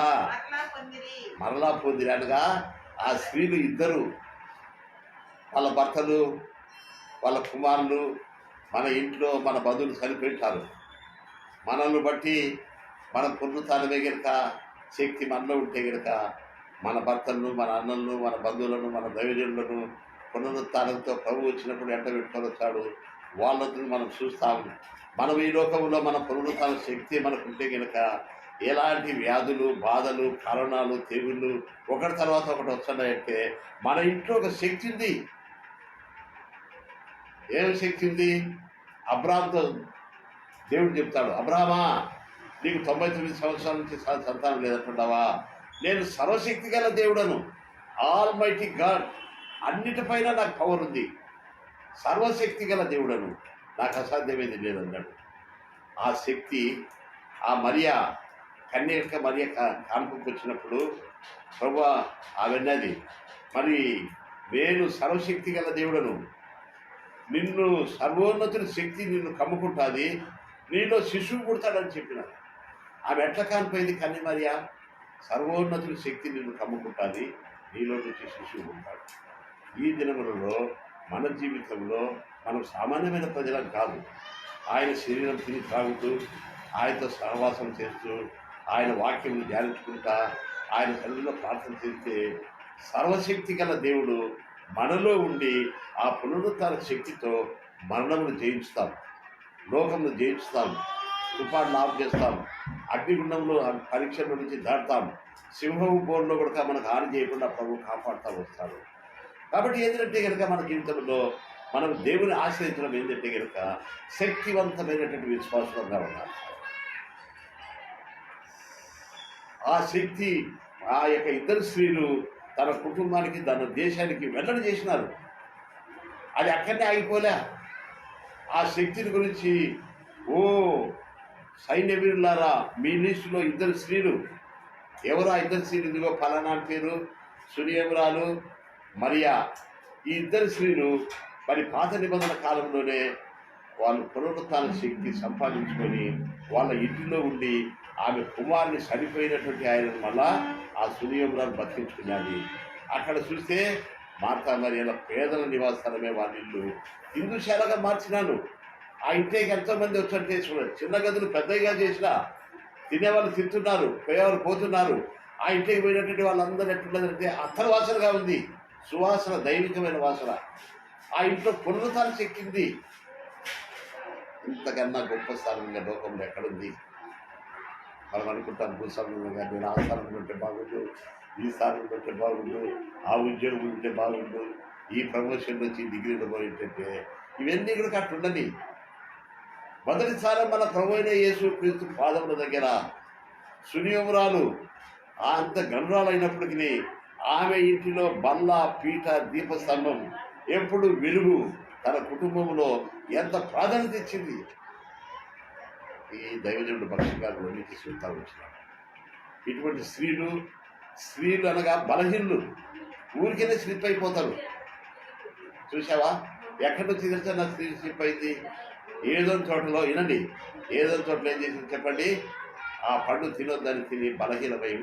మరలా పొందిరి అనగా ఆ స్త్రీలు ఇద్దరు, వాళ్ళ భర్తలు, వాళ్ళ కుమారులు మన ఇంట్లో మన బంధువులు చనిపోయింటారు. మనల్ని బట్టి మన పునరుత్థానమే గనుక శక్తి మనలో ఉంటే గనుక మన భర్తలను, మన అన్నలను, మన బంధువులను, మన దైవజనులను పునరుత్థానంతో ప్రభు వచ్చినప్పుడు ఎంట పెట్టుకొని వచ్చాడు. వాళ్ళతో మనం చూస్తాము. మనం ఈ లోకంలో మన పునరుత్థాన శక్తి మనకు ఉంటే కనుక ఎలాంటి వ్యాధులు, బాధలు, కరోనాలు, తెగుళ్ళు ఒకటి తర్వాత ఒకటి వస్తున్నాయంటే మన ఇంట్లో ఒక శక్తి ఉంది. ఏం శక్తి ఉంది? అబ్రాహాముతో దేవుడు చెప్తాడు, అబ్రాహామా నీకు 99 సంవత్సరాల నుంచి సంతానం లేదంటున్నావా? నేను సర్వశక్తి గల దేవుడను, ఆల్ మైటీ గాడ్, అన్నిటిపైన నాకు పవర్ ఉంది, సర్వశక్తి గల దేవుడను, నాకు అసాధ్యమైంది లేదన్నాడు. ఆ శక్తి ఆ మరియా కన్యక మరియ కాన్పుకు వచ్చినప్పుడు ప్రభు అవన్నది, మరి నేను సర్వశక్తి గల దేవుడను, నిన్ను సర్వోన్నతుని శక్తి నిన్ను కమ్ముకుంటుంది, నీలో శిశువు పుడతాడని చెప్పినాడు. ఆమె ఎట్లా కానిపోయింది? కన్య మరియా, సర్వోన్నతుని శక్తి నిన్ను కమ్ముకుంటుంది, నీలో నుంచి శిశువు పుడతాడు. ఈ దినములలో మన జీవితంలో మనం సామాన్యమైన ప్రజలం కాదు. ఆయన శరీరం తిని తాగుతూ, ఆయనతో సహవాసం చేస్తూ, ఆయన వాక్యం ధ్యానించుకుంటా, ఆయన సన్నిధిలో ప్రార్థన చేస్తే సర్వశక్తి గల దేవుడు మనలో ఉండి ఆ పునరుత్థాన శక్తితో మరణమును జయించుతాం, లోకమును జయించుతాం, తుఫాను ఆఫ్ చేస్తాం, అగ్నిగుండంలో పరీక్షల నుంచి దాటుతాం, సింహము బోర్లో కూడా మనకు హాని చేయకుండా ప్రభు కాపాడుతూ వస్తాడు. కాబట్టి ఏంటంటే కనుక మన జీవితంలో మనం దేవుని ఆశ్రయించడం ఏంటంటే కనుక శక్తివంతమైనటువంటి విశ్వాసంగా ఉండాలి. ఆ శక్తి ఆ యొక్క ఇద్దరు స్త్రీలు తన కుటుంబానికి, తన దేశానికి వెల్లడి చేసినారు. అది అక్కడనే ఆగిపోలే. ఆ శక్తిని గురించి, ఓ సైన్యవీరులారా, మీ లిస్టులో ఇద్దరు స్త్రీలు, ఎవరు ఆ ఇద్దరు స్త్రీలు? ఇదిగో ఫలానా పేరు సునియమురాలు, మరియా. ఈ ఇద్దరు స్త్రీలు మరి పాత నిబంధన కాలంలోనే వాళ్ళు పునరుత్థాన శక్తి సంపాదించుకొని వాళ్ళ ఇంటిలో ఉండి ఆమె కుమారుని చనిపోయినటువంటి ఆయన మళ్ళా ఆ సునియమురాలు బతికించుకున్నది. అక్కడ చూస్తే మార్తా మరియల పేదల నివాసాలమే వాళ్ళ ఇల్లు హిందూశాలగా మార్చినాను. ఆ ఇంటికి ఎంతోమంది వచ్చంటే చూడండి, చిన్న గదులు పెద్దగా చేసినా తినేవాళ్ళు తింటున్నారు, పోయేవాళ్ళు పోతున్నారు. ఆ ఇంటికి పోయినటువంటి వాళ్ళందరూ ఎట్లున్నదంటే అత్తర వాసనగా ఉంది, సువాసన, దైవికమైన వాసన. ఆ ఇంట్లో పునరుత్థాన శక్తి ఉంది. ఇంతకన్నా గొప్ప స్థానంగా లోకంలో ఎక్కడుంది? మనం అనుకుంటాం భూస్వామ్యంగా, నేను ఆ స్థానంలో ఉంటే బాగుండు, ఈ స్థానంలో ఉంటే బాగుండు, ఆ ఉద్యోగం ఉంటే బాగుండు, ఈ ప్రమోషన్ వచ్చి డిగ్రీలో పోయింటే. ఇవన్నీ కూడా అట్లుండని. మొదటి స్థానం మన ప్రభు అయిన యేసు క్రీస్తు పాదముల దగ్గర సునియమురాలు అంత గనురాలైనప్పటికీ ఆమె ఇంటిలో బల్ల, పీఠ, దీపస్తంభం ఎప్పుడు వెలుగు తన కుటుంబంలో ఎంత ప్రాధాన్యత ఇచ్చింది. ఈ దైవజనుడు భక్తి గారు అన్ని తీసుకుంటా వచ్చినాడు. ఇటువంటి స్త్రీలు అనగా బలహీనులు, ఊరికైనా స్లిప్ అయిపోతారు. చూసావా? ఎక్కడి నుంచి తెలిసా నా స్త్రీ స్లిప్ అయింది? ఏదో చోటలో వినండి, ఏదో చోట్ల ఏం చేసింది చెప్పండి? ఆ పండు తినొద్దని తిని బలహీనమై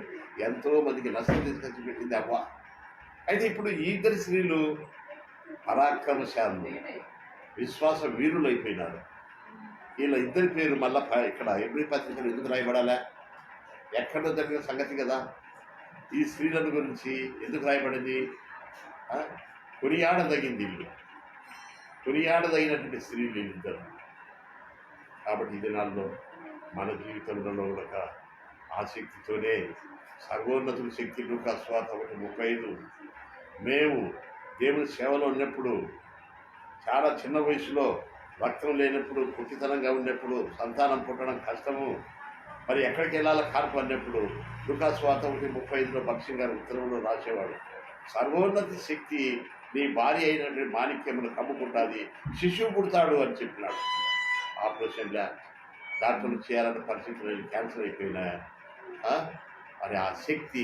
ఎంతో మందికి నష్టం తీసుకొచ్చి పెట్టింది అవ్వ. అయితే ఇప్పుడు ఈ ఇద్దరు స్త్రీలు పరాక్రమశాలు, విశ్వాస వీరులు అయిపోయినారు. వీళ్ళ ఇద్దరి పేరు మళ్ళా ఇక్కడ ఎబ్రీ పత్రికలు ఎందుకు రాయబడాలా? ఎక్కడో జరిగిన సంగతి కదా. ఈ స్త్రీలను గురించి ఎందుకు రాయబడింది? కొనియాడదగింది ఇల్లు, కొనియాడదగినటువంటి స్త్రీలు ఇద్దరు. కాబట్టి ఈ దినాల్లో మన జీవితంలో కూడా ఆసక్తితోనే సర్వోన్నతుల శక్తి లూకా సువార్త 1:35 మేము దేవుని సేవలో ఉన్నప్పుడు, చాలా చిన్న వయసులో రక్తం లేనప్పుడు, కుట్టితనంగా ఉన్నప్పుడు, సంతానం పుట్టడం కష్టము, మరి ఎక్కడికి వెళ్ళాలో కార్పు అన్నప్పుడు లూకా సువార్త 1:35 భక్ష్యం గారి ఉత్తరంలో రాసేవాడు, సర్వోన్నత శక్తి నీ భార్య అయినటువంటి మాణిక్యమును కమ్ముకుంటుంది, శిశువు పుడతాడు అని చెప్పినాడు. ఆపరేషన్లా డాక్టర్లు చేయాలని పరిస్థితులు క్యాన్సర్ అయిపోయినా మరి ఆ శక్తి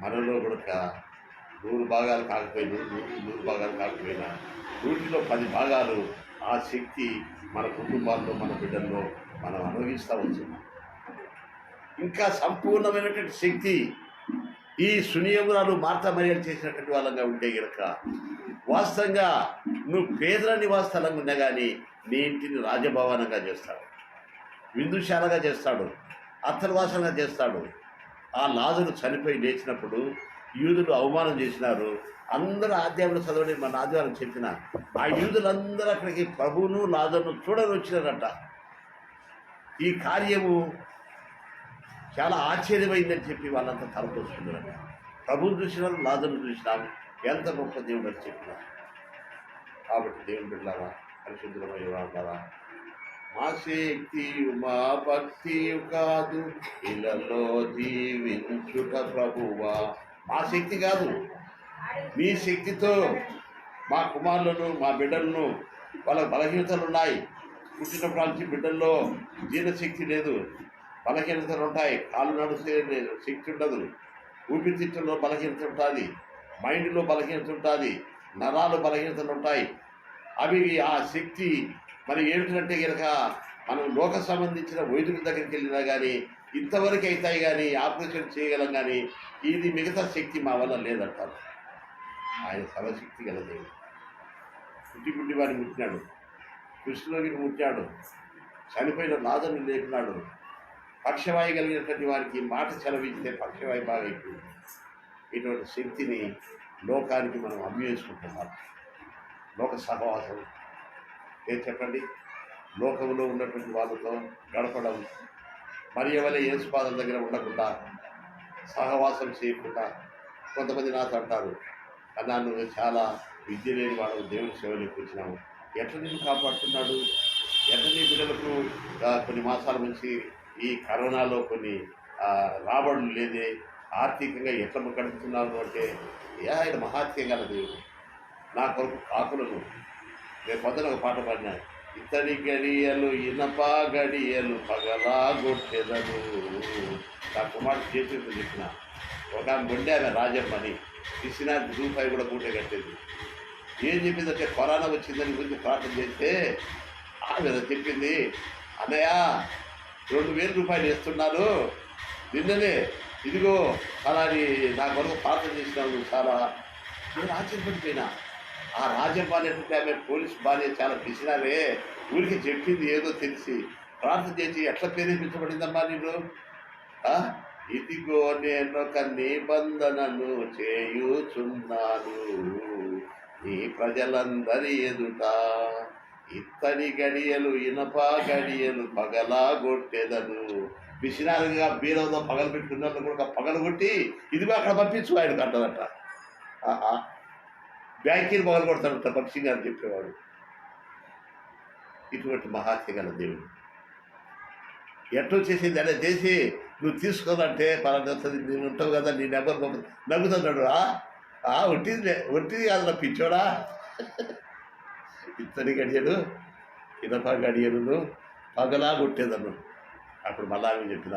మనలో కూడా 100 భాగాలు కాకపోయినా 100 భాగాలు కాకపోయినా 100లో 10 భాగాలు ఆ శక్తి మన కుటుంబాల్లో, మన బిడ్డల్లో మనం అనుభవిస్తూ వచ్చున్నాం. ఇంకా సంపూర్ణమైనటువంటి శక్తి ఈ సునియమురాలు మార్తా మరియలు చేసినటువంటి వాళ్ళంగా ఉంటే గనక వాస్తవంగా నువ్వు పేదల నివాసాలంగా ఉన్నా కానీ నీ ఇంటిని రాజభవనంగా చేస్తాడు, విందుశాలగా చేస్తాడు, అత్తర్వాసనగా చేస్తాడు. ఆ లాజరు చనిపోయి లేచినప్పుడు యూదులు అవమానం చేసినారు. అందరూ ఆధ్యాయంలో చదవని మన ఆదివారం చెప్పిన ఆ యూదులందరూ అక్కడికి ప్రభువును లాజరును చూడని వచ్చినారట. ఈ కార్యము చాలా ఆశ్చర్యమైందని చెప్పి వాళ్ళంతా తలపోస్తున్నారట. ప్రభువును చూసినారు, లాజరును చూసినాము, ఎంత గొప్ప దేవుడు అని చెప్పినారు. కాబట్టి దేవుని బిడ్డలారా, పరిశుద్ధమైన వాళ్ళారా, మా శక్తి మా భక్తి కాదు ఇళ్ళలో జీవించుట ప్రభువా. మా శక్తి కాదు, మీ శక్తితో మా కుమారులను, మా బిడ్డలను, వాళ్ళ బలహీనతలు ఉన్నాయి. పుట్టినప్పుడు నుంచి బిడ్డల్లో జీర్ణశక్తి లేదు, బలహీనతలు ఉంటాయి, కాళ్ళు నడిచే శక్తి ఉండదు, ఊపిరితిత్తుల్లో బలహీనత ఉంటుంది, మైండ్లో బలహీనత ఉంటుంది, నరాలు బలహీనతలు ఉంటాయి. అవి ఆ శక్తి మరి ఏమిటంటే కనుక మనం లోక సంబంధించిన వైద్యుల దగ్గరికి వెళ్ళినా కానీ ఇంతవరకు అవుతాయి, కానీ ఆపరేషన్ చేయగలం, కానీ ఇది మిగతా శక్తి మా వల్ల లేదంటారు. ఆయన సర్వశక్తి గల దేవుడు. పుట్టి వాడిని ముట్టినాడు, కృష్ణుడిని ముట్టాడు, చనిపోయిన లాజరుని లేపినాడు. పక్షవాయు కలిగినటువంటి వారికి మాట సెలవిస్తే పక్షవాయు బాగా అయిపోయింది. ఇటువంటి శక్తిని లోకానికి మనం అభివేసుకుంటున్నాం. లోక సహవాసం ఏం చెప్పండి? లోకంలో ఉన్నటువంటి వాళ్ళతో గడపడం, మరి ఎవరి యేసుపాదం దగ్గర ఉండకుండా, సహవాసం చేయకుండా. కొంతమంది నాతో అంటారు, అన్నా నువ్వు చాలా విద్య లేని వాడు, దేవుని సేవలోకి వచ్చినావు, ఎట్లా నిన్ను కాపాడుతున్నాడు, ఎట్లా నీ బిడ్డలకు కొన్ని మాసాల నుంచి ఈ కరోనాలో కొన్ని రాబడులు లేదే, ఆర్థికంగా ఎట్లా గడుపుతున్నావు అంటే, ఆయన మహాత్యం గల దేవుడు. నా కొరకు కాకులను రేపు పొద్దున ఒక పాట పాడినా, ఇతని గడియలు ఇనప గడియలు పగలాగొట్టెదను. నా కుమారుడు చేతులకు చెప్పిన ఒక మొండే ఆమె రాజమ్మని ఇచ్చిన రూపాయి కూడా మూట కట్టేది. ఏం చెప్పిందంటే కరోనా వచ్చిందని గురించి ప్రార్థన చేస్తే ఆమె చెప్పింది, అన్నయ్య 2000 రూపాయలు ఇస్తున్నాను, నిన్ననే ఇదిగో అలాని నా కొరకు ప్రార్థన చేసినాను. చాలా నేను ఆశ్చర్యపడిపోయినా. ఆ రాజమ్మ అనేటువంటి ఆమె పోలీస్ భార్య చాలా పిసినారే, ఊరికి చెప్పింది ఏదో తెలిసి ప్రార్థన చేసి ఎట్లా ప్రేరేపించబడిందమ్మా నేను. ఇదిగో నేను ఒక నిబంధనను చేయుచున్నాను ఈ ప్రజలందరి ఎదుట, ఇత్తడి గడియలు ఇనప గడియలు పగలాగొట్టెదను. పిసినారుగా బీరంలో పగలు పెట్టుకున్న కూడా పగలు కొట్టి ఇదిగో అక్కడ పంపించు ఆయనకు అంటదట. బ్యాంకీని పగలు కొడతాడట పక్షి గారు చెప్పేవాడు. ఇటువంటి మహాత్య గల దేవుడు ఎట్లా చేసింది అనే చేసి నువ్వు తీసుకోదంటే పలానా నేను ఉంటావు కదా, నీ నెంబర్ నవ్వుతున్నాడు. ఒట్టిది కాదు నా పిచ్చోడా. ఇత్తడి గడియలు ఇనప గడియలను పగలా కొట్టేదను. అప్పుడు మళ్ళా ఆమె చెప్పిన,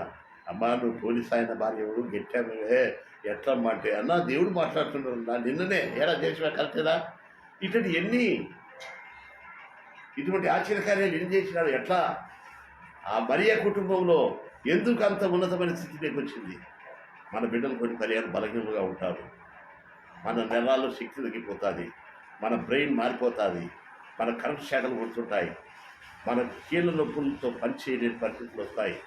అమ్మ నువ్వు పోలీస్ ఆయన భార్య ఎవరు గెట్టామే ఎట్లమ్మా అంటే, అన్న దేవుడు మాట్లాడుతున్నాడు నా నిన్ననే ఎలా చేసినా కరెక్టేనా. ఇటువంటి ఆశ్చర్యకార్యాలు ఎన్ని చేసినాడు. ఎట్లా ఆ మరియ కుటుంబంలో ఎందుకు అంత ఉన్నతమైన స్థితిలోకి వచ్చింది? మన బిడ్డలు కొన్ని పర్యాలు బలహీనంగా ఉంటారు, మన నెలల్లో శక్తి తగ్గిపోతుంది, మన బ్రెయిన్ మారిపోతుంది, మన కరెంట్ శాఖలు కొడుతుంటాయి, మన కీళ్ళ నొప్పులతో పనిచేయలేని పరిస్థితులు వస్తాయి.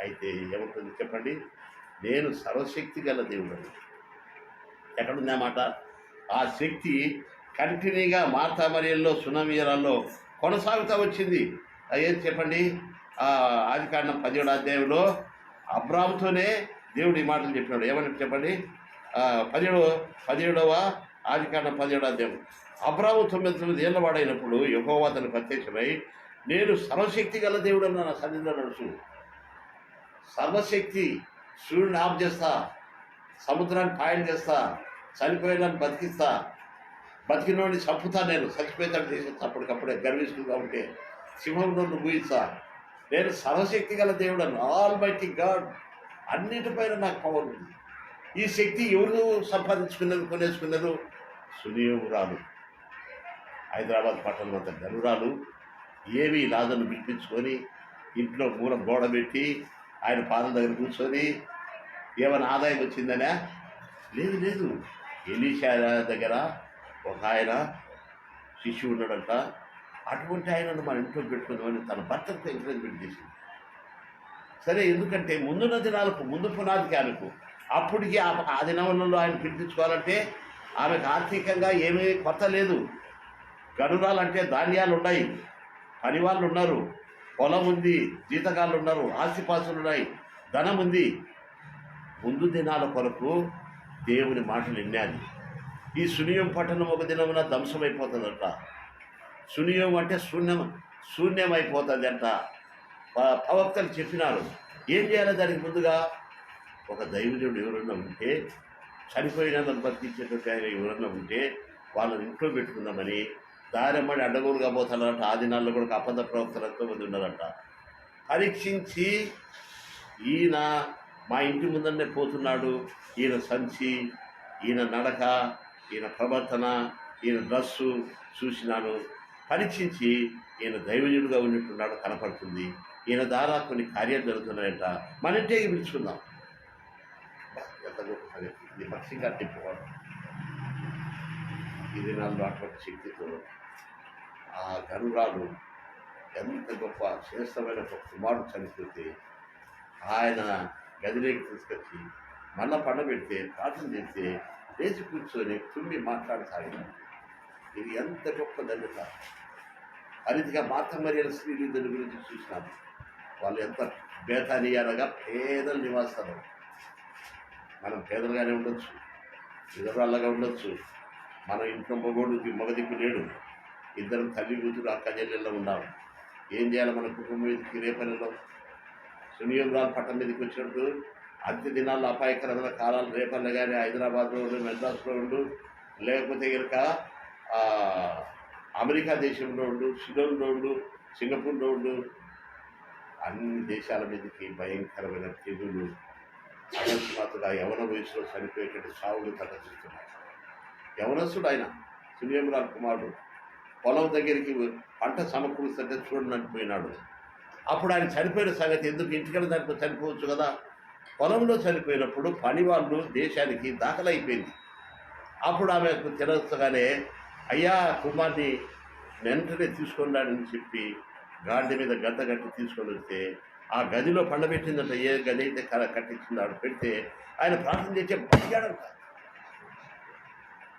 అయితే ఏముంటుంది చెప్పండి? నేను సర్వశక్తి గల దేవుడు. ఎక్కడుంది మాట? ఆ శక్తి కంటిన్యూగా మార్తా మరియల్లో సునమీరాల్లో కొనసాగుతూ వచ్చింది. ఏది చెప్పండి? ఆదికాండం 17వ అధ్యాయంలో అబ్రాముతోనే దేవుడు ఈ మాటలు చెప్పినాడు. ఏమని చెప్పండి? 17వ ఆదికాండం 17వ అధ్యాయం. అబ్రాము 99 ఏళ్ళ వాడైనప్పుడు యెహోవా అతనికి ప్రత్యక్షమై, నేను సర్వశక్తి గల దేవుడు అన్న నా సన్నిధిలో నడుచు. సర్వశక్తి, సూర్యుని ఆఫ్ చేస్తా, సముద్రాన్ని పాయం చేస్తా, చనిపోయేదాన్ని బతికిస్తా, బతికినోడిని చంపుతా, నేను చచ్చిపోయేదాన్ని చేసేస్తా అప్పటికప్పుడే గర్విస్తుందా ఉంటే, సింహంలో ముగిస్తా. నేను సర్వశక్తి గల దేవుడు అన్న, ఆల్ మైటీ గాడ్. అన్నిటిపైన నాకు పవర్ ఉంది. ఈ శక్తి ఎవరు కొనేసుకున్నారు? సునియోగురాలు, హైదరాబాద్ పట్టణం అంత గనురాలు ఏవి రాజును పిలిపించుకొని ఇంట్లో మూల గోడ పెట్టి ఆయన పాదం దగ్గర కూర్చొని ఏమైనా ఆదాయం వచ్చిందనే? లేదు. ఎలీషా దగ్గర ఒక ఆయన శిష్యుడు ఉన్నాడంట. అటువంటి ఆయనను మన ఇంట్లో పెట్టుకుందామని తన భర్తకు ఎంకరేజ్మెంట్ చేసింది. సరే, ఎందుకంటే ముందున్న దినాలకు ముందు పునాదికి ఆమెకు అప్పటికి ఆ దినవనంలో ఆయన పిలిపించుకోవాలంటే ఆమెకు ఆర్థికంగా ఏమీ కొత్త లేదు. గనురాలంటే ధాన్యాలు ఉన్నాయి, పనివాళ్ళు ఉన్నారు, పొలం ఉంది, జీతగాళ్ళు ఉన్నారు, ఆస్తిపాస్తులు ఉన్నాయి, ధనం ఉంది. ముందు దినాల కొరకు దేవుని మాటలు విన్నాను. ఈ సునియం పట్టణం ఒక దినమున ధ్వంసమైపోతుందంట. సునియం అంటే శూన్యమైపోతుంది అంట. ప్రవక్తలు చెప్పినారు. ఏం చేయాలి? దానికి ముందుగా ఒక దైవజనుడు ఎవరన్నా ఉంటే, చనిపోయిన బతికించేటువంటి ఆయన ఎవరన్నా ఉంటే వాళ్ళని ఇంట్లో పెట్టుకుందామని దారెమ్మడి అడ్డగోలుగా పోతారంట. ఆ దినాల్లో కూడా అబద్ధ ప్రవక్తలు ఎంతోమంది ఉన్నారంట. పరీక్షించి ఈయన మా ఇంటి ముందరనే పోతున్నాడు, ఈయన సంచి, ఈయన నడక, ఈయన ప్రవర్తన, ఈయన డ్రస్సు చూసినాను. పరీక్షించి ఈయన దైవజనుడుగా ఉన్నట్టున్నాడు కనపడుతుంది. ఈయన ద్వారా కొన్ని కార్యాలు జరుగుతున్నాయంట, మన ఇంటికి పిలుచుకుందాం. ఎంత గొప్ప ఇది పక్షిగా తిప్పుకోవడం. ఈ దినాల్లో అటువంటి శక్తితో ఆ గనురాలు ఎంత గొప్ప శ్రేష్టమైన ఒక కుమారుడు చనిపోతే ఆయన గదిలోకి తీసుకొచ్చి మళ్ళా పండబెడితే ప్రార్థన చేస్తే లేచి కూర్చొని తుమ్మి మాట్లాడసాగినాడు. ఇది ఎంత గొప్ప ధన్యత. అరిదిగా మార్తా మరియల స్త్రీలు దాని గురించి చూసినాము. వాళ్ళు ఎంత బేతానీయాలుగా పేదల నివాసాలు. మనం పేదలుగానే ఉండొచ్చు, విధవరాళ్ళగా ఉండొచ్చు. మన ఇంట్లో మగదిక్కు లేడు, ఇద్దరు తల్లి కూతురు అక్క చెల్లెల్లో ఉన్నాము. ఏం చేయాలి? మన కుటుంబం మీదకి రేపనిలో సునియంరాలు పట్టణం మీదకి వచ్చినప్పుడు అంత్య దినాల్లో అపాయకరమైన కాలాలు రేపల్లో కానీ హైదరాబాద్లో ఉండు, మెడ్రాస్లో ఉండు, లేకపోతే కనుక అమెరికా దేశంలో ఉండు, సిలోన్లో ఉండు, సింగపూర్లో ఉండు, అన్ని దేశాల మీదకి భయంకరమైన తెగులు అకస్మాత్తుగా యవన వయసులో చనిపోయేటువంటి సావులు తటస్థిస్తున్నాయి. యవనస్తుడు ఆయన సులేమురాలు కుమారుడు పొలం దగ్గరికి పంట సమకూరుస్తుంటే చూడనని పోయినాడు. అప్పుడు ఆయన చనిపోయిన సంగతి ఎందుకు ఇంటికెళ్ళి దాంట్లో చనిపోవచ్చు కదా. పొలంలో చనిపోయినప్పుడు పని వాళ్ళు దేశానికి దాఖలైపోయింది. అప్పుడు ఆమెకు తెలుస్తగానే అయ్యా కుమార్ని వెంటనే తీసుకున్నాడని చెప్పి గాడి మీద గద్ద కట్టి తీసుకొని వస్తే ఆ గదిలో పండబెట్టిందంట. ఏ గది అయితే కట్టించిందాడు పెడితే ఆయన ప్రార్థన చేసే బతికాడంట.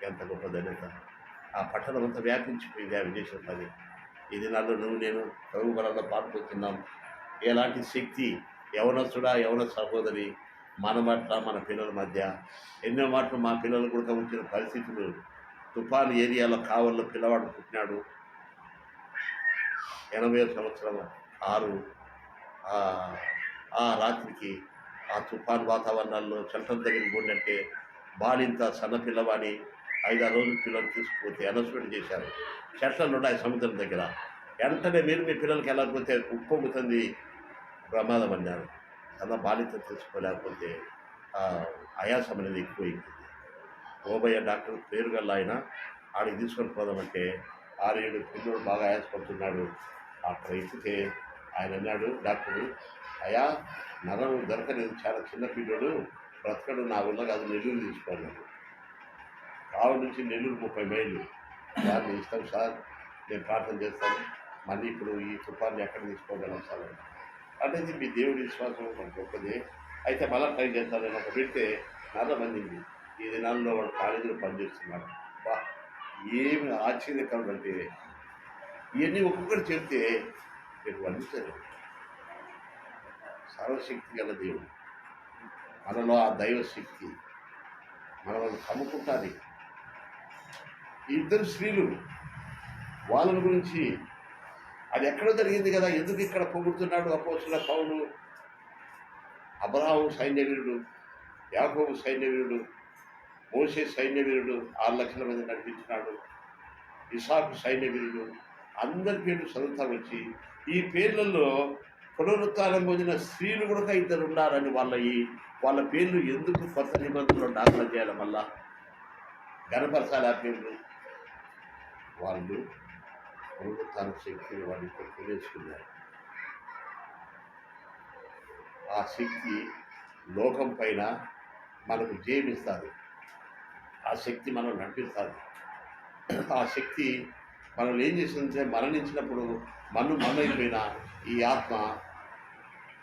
ఎంత గొప్ప ధన్యత. ఆ పట్టణం అంతా వ్యాపించిపోయింది ఆ విదేశం పని. ఈ దినాల్లో నువ్వు నేను ప్రభుబలంలో పాల్పొతున్నాం. ఎలాంటి శక్తి యవనస్తుడా యవన సహోదరి మన పట్ల మన పిల్లల మధ్య ఎన్నో మాటలు మా పిల్లలు కూడా వచ్చిన పరిస్థితులు. తుఫాను ఏరియాలో కావల్లో పిల్లవాడు పుట్టినాడు. 80 సంవత్సరం 6 ఆ రాత్రికి ఆ తుఫాను వాతావరణాల్లో చెట్ల దగ్గరికి పోయినట్టే బాలింత సన్న పిల్లవాడిని 5-6 రోజులు పిల్లలు తీసుకుపోతే అనౌన్స్మెంట్ చేశారు. చెట్లను ఉన్నాయి సముద్రం దగ్గర. వెంటనే మీరు మీ పిల్లలకి వెళ్ళకపోతే ఉప్పొంగుతుంది ప్రమాదం అన్నారు. సన్న బాలింత తీసుకోలేకపోతే ఆయాసం అనేది ఎక్కువైంది. ఓబయ్య డాక్టర్ పేరు గల్ల ఆయన ఆడికి తీసుకొని పోదామంటే 6-7 పిల్లలు బాగా ఆయాసపడుతున్నాడు. అక్కడ ఎక్కితే ఆయన అన్నాడు డాక్టరు, అయ్యా నరం దొరకలేదు, చాలా చిన్న పిల్లడు బ్రతకడు, నా వల్ల కాదు, నెల్లూరు తీసుకున్నాడు. కావు నుంచి నెల్లూరు 30 మైళ్ళు. సార్ నేను ఇస్తాం సార్, నేను ప్రార్థన చేస్తాను, మళ్ళీ ఇప్పుడు ఈ తుఫాన్ని ఎక్కడ తీసుకోగలం సార్ అనేది మీ దేవుడి విశ్వాసం మనకు గొప్పది. అయితే మళ్ళీ ట్రై చేస్తాను ఒక పెడితే నరం అందింది. ఈ దినాల్లో వాడు కాలేజీలో పనిచేస్తున్నాడు. బా ఏమి ఆశ్చర్యకరం అంటే ఇవన్నీ ఒక్కొక్కటి చెప్తే మీరు వర్ణించరు. సర్వశక్తి గల దేవుడు మనలో ఆ దైవశక్తి మనల్ని కమ్ముకుంటుంది. ఇద్దరు స్త్రీలు వాళ్ళ గురించి అది ఎక్కడో జరిగింది కదా, ఎందుకు ఇక్కడ పొగుడుతున్నాడు అపోస్తుల పౌలు? అబ్రహాము సైన్యవీరుడు, యాకోబు సైన్యవీరుడు, మోషే సైన్యవీరుడు 6 లక్షల మంది నడిపించినాడు, ఇసాకు సైన్యవీరుడు, అందరి పేర్లు చదువుతా వచ్చి ఈ పేర్లలో పునరుత్థానం పొందిన స్త్రీలు కూడా ఇద్దరు ఉన్నారని వాళ్ళ పేర్లు ఎందుకు కొత్త నిబంధనలో దాఖలు చేయాలి? మళ్ళా గణపరచాలి ఆ పేర్లు. వాళ్ళు పునరుత్థాన శక్తిని వాళ్ళు కొనేసుకున్నారు. ఆ శక్తి లోకం పైన మనకు జయమిస్తుంది. ఆ శక్తి మనం నడిపిస్తుంది. ఆ శక్తి మనల్ని ఏం చేసిందంటే మరణించినప్పుడు మన్నైపోయిన ఈ ఆత్మ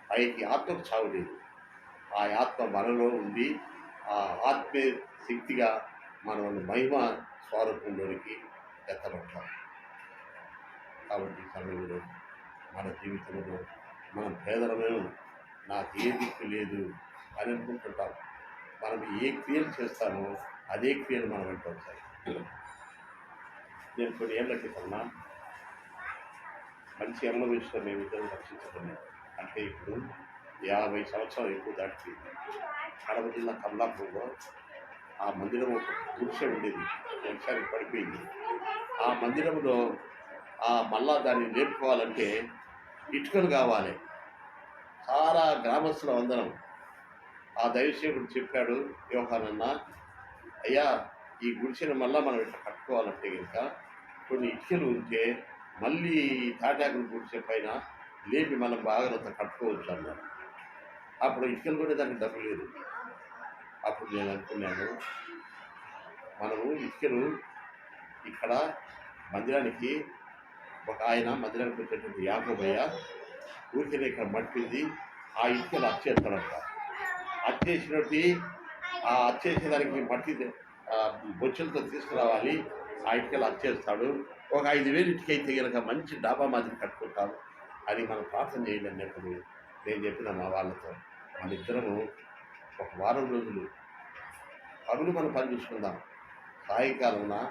పైకి ఆత్మకు చావు లేదు. ఆ ఆత్మ మనలో ఉండి ఆ ఆత్మే శక్తిగా మనల్ని మహిమ స్వరూపంలోనికి ఎత్తబడతాం. కాబట్టి సమయంలో మన జీవితంలో మనం పేదలమే, నాకు ఏ దిక్కు లేదు అని అనుకుంటుంటాం. మనం ఏ క్రియలు చేస్తామో అదే క్రియలు మనం వెంట వస్తాయి. నేను కొన్ని ఏళ్ళ క్రితం మంచి అనుభవించిన మేము ఇద్దరు రక్షించుకున్నాం. అంటే ఇప్పుడు 50 సంవత్సరాలు ఎక్కువ దాటిపోయింది. కడప జిల్లా కమలాపూర్లో ఆ మందిరం ఒక గుడిసె ఉండేది, ఒకసారి పడిపోయింది. ఆ మందిరంలో మళ్ళా దాన్ని నేర్చుకోవాలంటే ఇటుకలు కావాలి. చాలా గ్రామస్తుల అందరం ఆ దైవసేవుడు చెప్పాడు, యోహానన్న అయ్యా ఈ గుడిసెను మళ్ళీ మనం ఇట్లా కట్టుకోవాలంటే కనుక కొన్ని ఇటుకలు ఉంటే మళ్ళీ తాటాకులు గుడిసె పైన లేపి మనం బాగా కట్టుకోవచ్చు అన్నారు. అప్పుడు ఇటుకలు కూడా దానికి డబ్బు లేదు. అప్పుడు నేను అనుకున్నాను, మనము ఇటుకలు ఇక్కడ మందిరానికి ఒక ఆయన మందిరానికి వచ్చేటువంటి యాకోబయ్య ఊరికే ఇక్కడ మట్టింది ఆ ఇటుకలు అచ్చేస్తాడంట. అచ్చేసినట్టు ఆ అచ్చేసేదానికి మట్టి బొచ్చులతో తీసుకురావాలి. ఆ ఇటుకలు అచ్చేస్తాడు. ఒక 5,000 ఇటుక అయితే కనుక మంచి డాబా మాదిరి కట్టుకుంటాం అని మనం ప్రార్థన చేయండి అన్నప్పుడు నేను చెప్పిన మా వాళ్ళతో మన ఇద్దరము ఒక వారం రోజులు పగులు మనం పని చూసుకుందాం, సాయంకాలంలో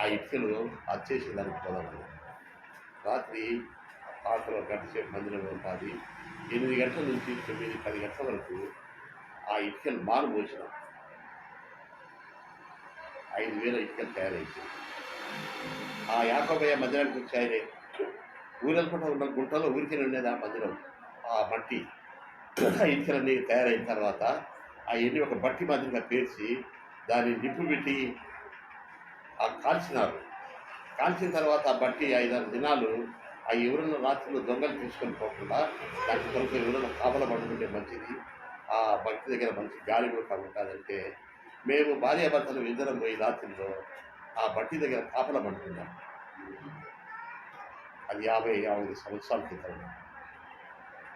ఆ ఇటుకలు అచ్చేసేదానికి పోదామని. రాత్రి పాటలో గంట సేపు మందిరంలో ఉంటుంది. 8 గంటల నుంచి 9-10 గంటల వరకు ఆ ఇటుకలు మారుమోసినాం. 5,000 ఇటుకలు తయారైంది. ఆ యాకోబయ్య మందిరానికి వచ్చి ఆయన ఊరెళ్ళకుండా ఉన్న గుంటలో ఊరికి ఉండేది ఆ మందిరం. ఆ మట్టి ఇటుకలన్నీ తయారైన తర్వాత అవన్నీ ఒక బట్టి మాదిరిగా పేర్చి దాన్ని నిప్పు పెట్టి కాల్చినారు. కాల్చిన తర్వాత ఆ బట్టి 5-6 దినాలు ఆ ఎవరన్నా రాత్రిలో దొంగలు తీసుకొని పోకుండా దాని కొరకు ఎవరైనా కాపల పడుకుంటే మంచిది, ఆ బట్టి దగ్గర మంచి గాలి కూడా ఉంటుందంటే మేము భార్యాభర్తలు ఇద్దరం పోయి రాత్రిలో ఆ బట్టి దగ్గర కాపల పడుకున్నాం. అది 50 సంవత్సరాల క్రితం.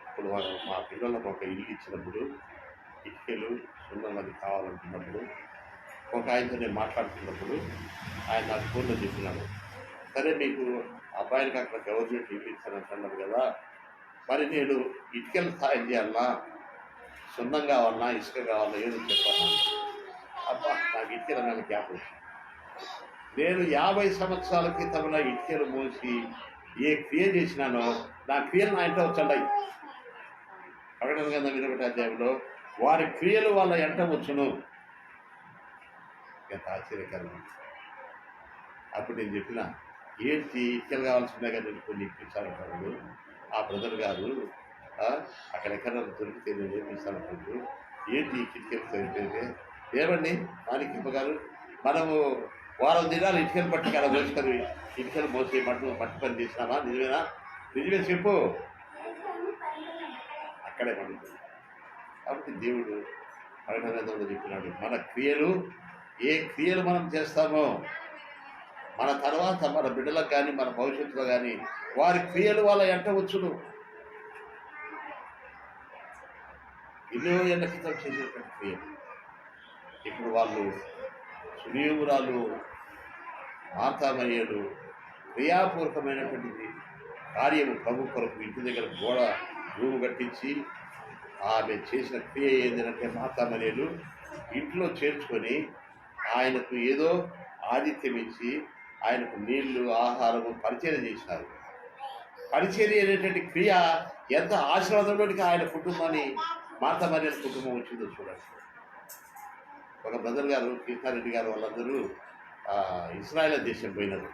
ఇప్పుడు మా పిల్లలకు ఒక ఇల్లు ఇచ్చినప్పుడు ఇటుకలు సున్నది కావాలంటున్నప్పుడు ఒక ఆయనతో నేను మాట్లాడుతున్నప్పుడు ఆయన నాకు ఫోన్లో చెప్పినాడు, సరే మీకు అబ్బాయికి అక్కడ గవర్నమెంట్ ఇల్లు ఇచ్చానంటున్నారు కదా, మరి నేను ఇటుకలు సాయం చేయాలన్నా సున్నం కావాలన్నా ఇసుక కావాలన్నా ఏదో చెప్పాను. అబ్బా నాకు ఇటుకలు నాకు జ్ఞాపకం. నేను 50 సంవత్సరాల క్రితంలో ఇటుకలు మోసి ఏ క్రియ చేసినానో నా క్రియలు నా ఇంట వచ్చాయి. ప్రకటన గ్రంథం 21వ అధ్యాయంలో వారి క్రియలు వాళ్ళ ఎంట వచ్చును. ఎంత ఆశ్చర్యకరం. అప్పుడు నేను చెప్పిన, ఏంటి ఇటుకలు కావాల్సిందే కదా నేను కొన్ని ఇప్పించాలంటాడు ఆ బ్రదర్ గారు, అక్కడెక్కడ దొరికితే నేను ఏమిస్తానంటాడు, ఏంటి ఇటుకలు సరిపోయింది ఏమండి మాణిక్యమ్మ గారు, మనము వారం దినాలు ఇటుకలు పట్టి అలా మోసుకొని ఇటుకలు మోసి మట్టి పని చేసినామా, నిజమేనా? నిజమే చెప్పు. అక్కడే పడుతుంది. కాబట్టి దేవుడు ప్రకటనలో చెప్పినాడు, మన క్రియలు ఏ క్రియలు మనం చేస్తామో మన తర్వాత మన బిడ్డలకు కానీ మన భవిష్యత్తులో కానీ వారి క్రియలు వాళ్ళ ఎంట వచ్చును. ఎన్నో ఏళ్ళ క్రితం చేసేటువంటి క్రియలు ఇప్పుడు వాళ్ళు సునీయురాలు మాతామయ్యలు క్రియాపూర్వకమైనటువంటిది కార్యము ప్రభు కొరకు ఇంటి దగ్గర గోడ రూము కట్టించి ఆమె చేసిన క్రియ ఏంటంటే మాతామయ్యలు ఇంట్లో చేర్చుకొని ఆయనకు ఏదో ఆతిథ్యం ఇచ్చి ఆయనకు నీళ్లు ఆహారము పరిచర్య చేసినారు. పరిచర్య అనేటువంటి క్రియ ఎంత ఆశీర్వాదంలోనికి ఆయన కుటుంబాన్ని మాతామయ్యల కుటుంబం వచ్చిందో చూడండి. ఒక బ్రదర్ గారు కృష్ణారెడ్డి గారు వాళ్ళందరూ ఇస్రాయేల్ దేశం పోయినారు.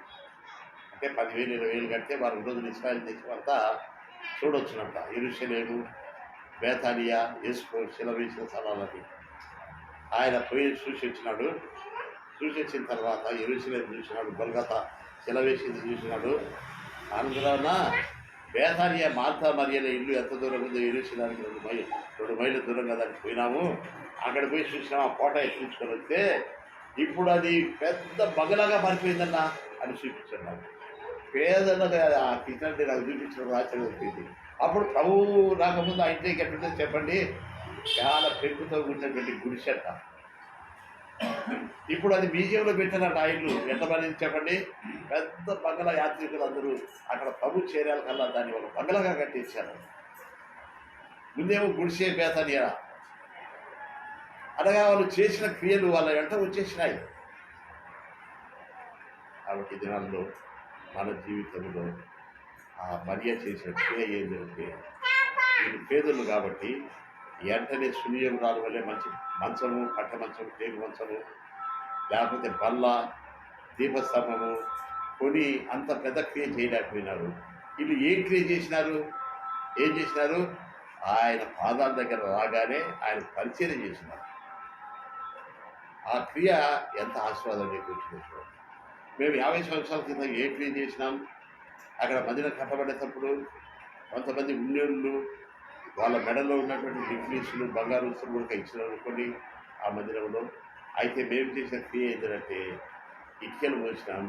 అంటే 10,000-20,000 కడితే వారు రోజులు ఇస్రాయేల్ దేశం అంతా చూడొచ్చునంట. యెరూషలేము, బేతానియా, యేసు శిల వేసిన స్థలాలని ఆయన పోయి చూసి వచ్చినాడు. చూసి వచ్చిన తర్వాత యెరూషలేము చూసినాడు, గొల్గొతా శిల వేసింది చూసినాడు. అందులోన బేతానియా మార్తా మరియల ఇల్లు ఎంత దూరం ఉందో యెరూషలేముకి 2 మైళ్ళ దూరంగా దానికి పోయినాము. అక్కడ పోయి చూసినాం, ఆ కోట ఎక్కించుకొని వస్తే ఇప్పుడు అది పెద్ద బగలాగా మారిపోయిందన్న అని చూపించాడు. నాకు పేదలుగా ఆ కిచెన్ నాకు చూపించడం ఆశ్చర్యపోయింది. అప్పుడు ప్రభువు రాకముందు ఆ ఇంటికి ఎట్టుంటే చెప్పండి, చాలా పెరుగుతో ఉన్నటువంటి గుడిసెట. ఇప్పుడు అది మ్యూజియంలో పెట్టినట్టు ఆ ఇల్లు ఎంతమంది చెప్పండి, పెద్ద బంగళా. యాత్రికులు అందరూ అక్కడ ప్రభు చేరాల కల్లా దాన్ని ఒక బంగళాగా కట్టించారు. ముందేమో గుడిసే బేతానియా. అనగా వాళ్ళు చేసిన క్రియలు వాళ్ళ వెంట వచ్చేసినాయి. కాబట్టి దినాల్లో మన జీవితంలో ఆ మరియ చేసిన క్రియ ఏంటంటే, వీళ్ళు పేదలు కాబట్టి వెంటనే సునీయమురాలు వల్లే మంచి మంచము, పట్ట మంచము, టేకు మంచము, లేకపోతే బల్ల, దీపస్తంభము కొని అంత పెద్ద క్రియ చేయలేకపోయినారు. వీళ్ళు ఏం క్రియ చేసినారు? ఆయన పాదాల దగ్గర రాగానే ఆయన పరిచయం చేసినారు. ఆ క్రియ ఎంత ఆశీర్వాదం వచ్చిందో. మేము 50 సంవత్సరాల క్రితం ఏ క్రియ చేసినాం? అక్కడ మందిరం కట్టబడేటప్పుడు కొంతమంది ఉన్నోళ్ళు వాళ్ళ మెడలో ఉన్నటువంటి డిగ్రీస్లు, బంగారు వస్తువులు కూడా ఇచ్చినారు అనుకోండి ఆ మందిరంలో. అయితే మేము చేసిన క్రియ ఏంటంటే ఇటుకలు మోసినాం.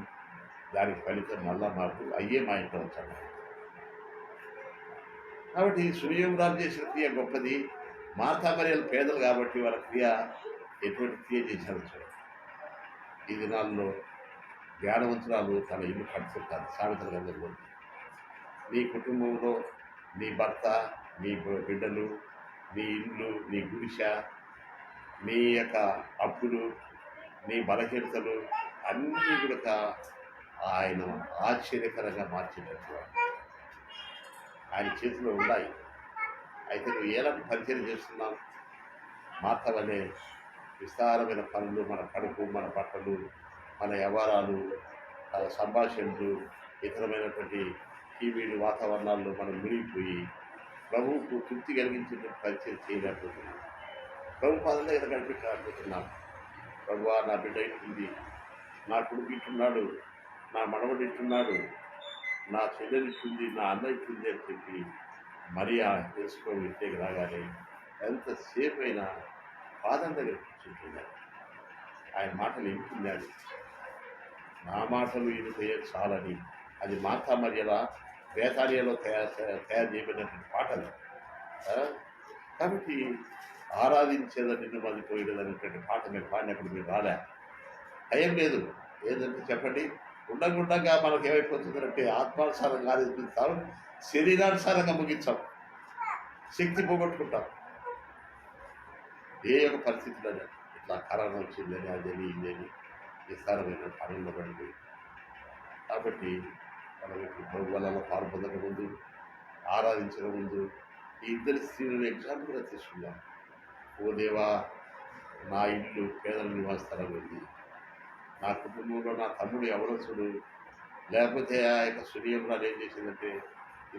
దానికి ఫలితం మళ్ళా మాకు అయ్యే మా ఇంట్లో వచ్చాము. కాబట్టి సునీయమురాలు చేసిన క్రియ గొప్పది. మాతామరియలు పేదలు కాబట్టి వాళ్ళ క్రియ ఎటువంటి క్రియ చేశారు చూడండి. ఈ దినాల్లో జ్ఞానవంతురాలు తన ఇల్లు కట్టుకుంటారు. సామెతల గ్రంథంలో నీ కుటుంబంలో నీ భర్త, నీ బిడ్డలు, నీ ఇల్లు, నీ గుడిస, నీ యొక్క అప్పులు, నీ బలహీనతలు అన్నీ కూడా ఆయన ఆశ్చర్యకరంగా మార్చేటట్టు ఆయన చేతిలో ఉన్నాయి. అయితే నువ్వు ఎలాంటి పరిచయం చేస్తున్నావు? మార్త వలె విస్తారమైన పనులు, మన కడుపు, మన బట్టలు, మన వ్యవహారాలు, సంభాషణలు, ఇతరమైనటువంటి టీవీలు వాతావరణాల్లో మనం మునిగిపోయి ప్రభువుకు తృప్తి కలిగించేటువంటి పరిచయం చేయలేకపోతున్నాం. ప్రభు పాదం దగ్గర కనిపించలేకపోతున్నాం. ప్రభువా, నా బిడ్డ ఇట్టుంది, నా కొడుకు ఇట్టున్నాడు, నా మనవడు ఇట్టున్నాడు, నా చెల్లెలు ఇట్టుంది, నా అన్న ఇట్టుంది అని చెప్పి మరియా తెలుసుకోవడం ఇంటికి రాగానే ఎంతసేపు అయినా పాదం దగ్గర కూర్చుంటున్నాడు. ఆయన మాటలు వింటున్నాడు. నా మాటలు ఈయనతో చాలని. అది మార్తా మరియల బేతానియాలో తయారు చేయబడినటువంటి పాటలు. కాబట్టి ఆరాధించేదా నిన్ను మంది పోయేదనేటువంటి పాట మేము పాడినప్పుడు మీరు రాలే. భయం లేదు. ఏదంటే చెప్పండి, ఉండగుండగా మనకు ఏమైపోతుందంటే ఆత్మానుసారంగా ఆరాధిస్తాం, శరీరానుసారంగా ముగించాం, శక్తి పోగొట్టుకుంటాం. ఏ యొక్క పరిస్థితుల్లో ఇట్లా కరోనా వచ్చిందని అదని ఇదని విస్తారమైన పనుల్లో పడిపోయి. కాబట్టి మనం ఇప్పుడు ప్రభువులలో పాల్పొందక ముందు, ఆరాధించక ముందు ఈ ఇద్దరు స్త్రీలను ఎగ్జాంపుల్గా తీసుకున్నాం. ఓ దేవా, నా ఇల్లు పేదల నివాసస్థలం ఉంది, నా కుటుంబంలో నా తమ్ముడు యవనసుడు, లేకపోతే ఆ యొక్క సూర్యంలో ఏం చేసిందంటే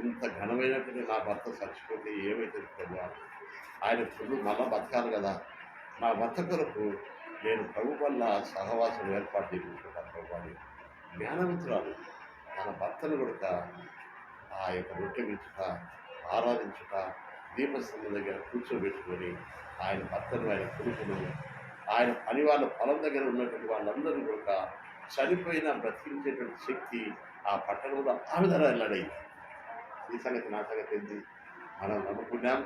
ఇంత ఘనమైనటువంటి నా భర్త చచ్చిపోతే ఏమైతే ప్రభా, ఆయన ఫుల్ మళ్ళా బతకాలి కదా, నా భర్త కొరకు నేను ప్రభు వల్ల సహవాసం ఏర్పాటు చేయించుకుంటాను. ప్రభు జ్ఞానవంతురాలు తన భర్తను కూడా ఆ యొక్క రొట్టె వించుట, ఆరాధించుట, దీపస్తంభం దగ్గర కూర్చోబెట్టుకొని ఆయన భర్తను, ఆయన కొడుకును, ఆయన పని వాళ్ళ పొలం దగ్గర ఉన్నటువంటి వాళ్ళందరూ కూడా చనిపోయిన బ్రతికించేటువంటి శక్తి ఆ పట్టణంలో ఆ విధంగా వెళ్ళాడైంది. ఈ సంగతి నా సంగతి ఏంటి? మనం నమ్ముకున్నాం.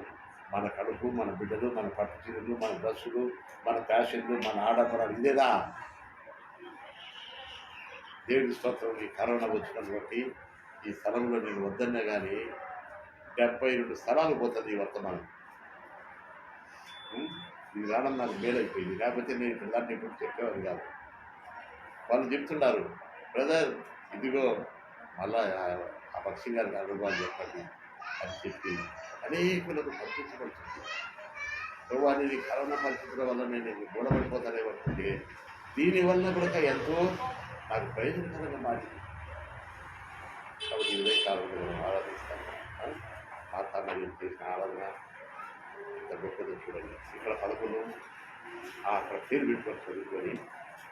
మన కడుపు, మన బిడ్డలు, మన పట్టు చీరలు, మన డ్రస్సులు, మన ఫ్యాషన్లు, మన ఆడంబరాలు ఇదేదా? దేవుడి స్తోత్రం. ఈ కరోనా వచ్చినటువంటి ఈ స్థలంలో నేను వద్దన్నా కానీ 72 స్థలాలు పోతుంది ఈ వర్తమానం. ఇది రావడం నాకు మేలైపోయింది. లేకపోతే నేను ఇక్కడ దాన్ని ఎప్పుడు చెప్పేవారు కాదు. వాళ్ళు చెప్తున్నారు, బ్రదర్ ఇదిగో మళ్ళా ఆ పక్షి గారికి అనుభవాలు చెప్పండి అని చెప్పి అనేకులకు పంపించబడుతుంది. వారిని కరోనా పరిస్థితుల వల్ల నేను గూడబడిపోతానేమంటే దీనివల్ల కూడా ఎంతో నాకు ప్రయోజనకరంగా మారింది. కాబట్టి ఇదే కాలంలో మనం ఆరాధిస్తాము. మాతా మరియు చేసిన ఆరాధన ఇంత గొప్పదో చూడండి. ఇక్కడ 11 అక్కడ పేరు పెట్టుకొని చదువుకొని,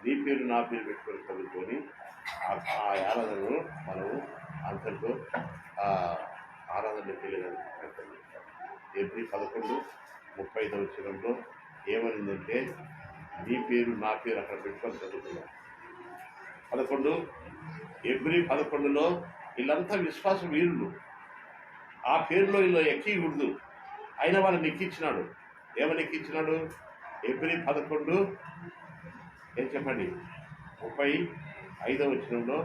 నీ పేరు నా పేరు పెట్టుకొని చదువుకొని ఆ ఆరాధనను మనము అంతటితో ఆరాధన తెలియడానికి ప్రయత్నం చేస్తాం. ఎబ్రీ 11:35 వచనంలో ఏమనిందంటే నీ పేరు నా పేరు అక్కడ పెట్టుకొని చదువుతున్నాం. 11 ఎబ్రీ 11లో వీళ్ళంతా విశ్వాస వీరులు. ఆ పేరులో వీళ్ళు ఎక్కకూడదు, అయినా వాళ్ళని ఎక్కించినాడు. ఏమని ఎక్కించినాడు? ఎబ్రీ 11 ఏం చెప్పండి, 35వ వచనంలో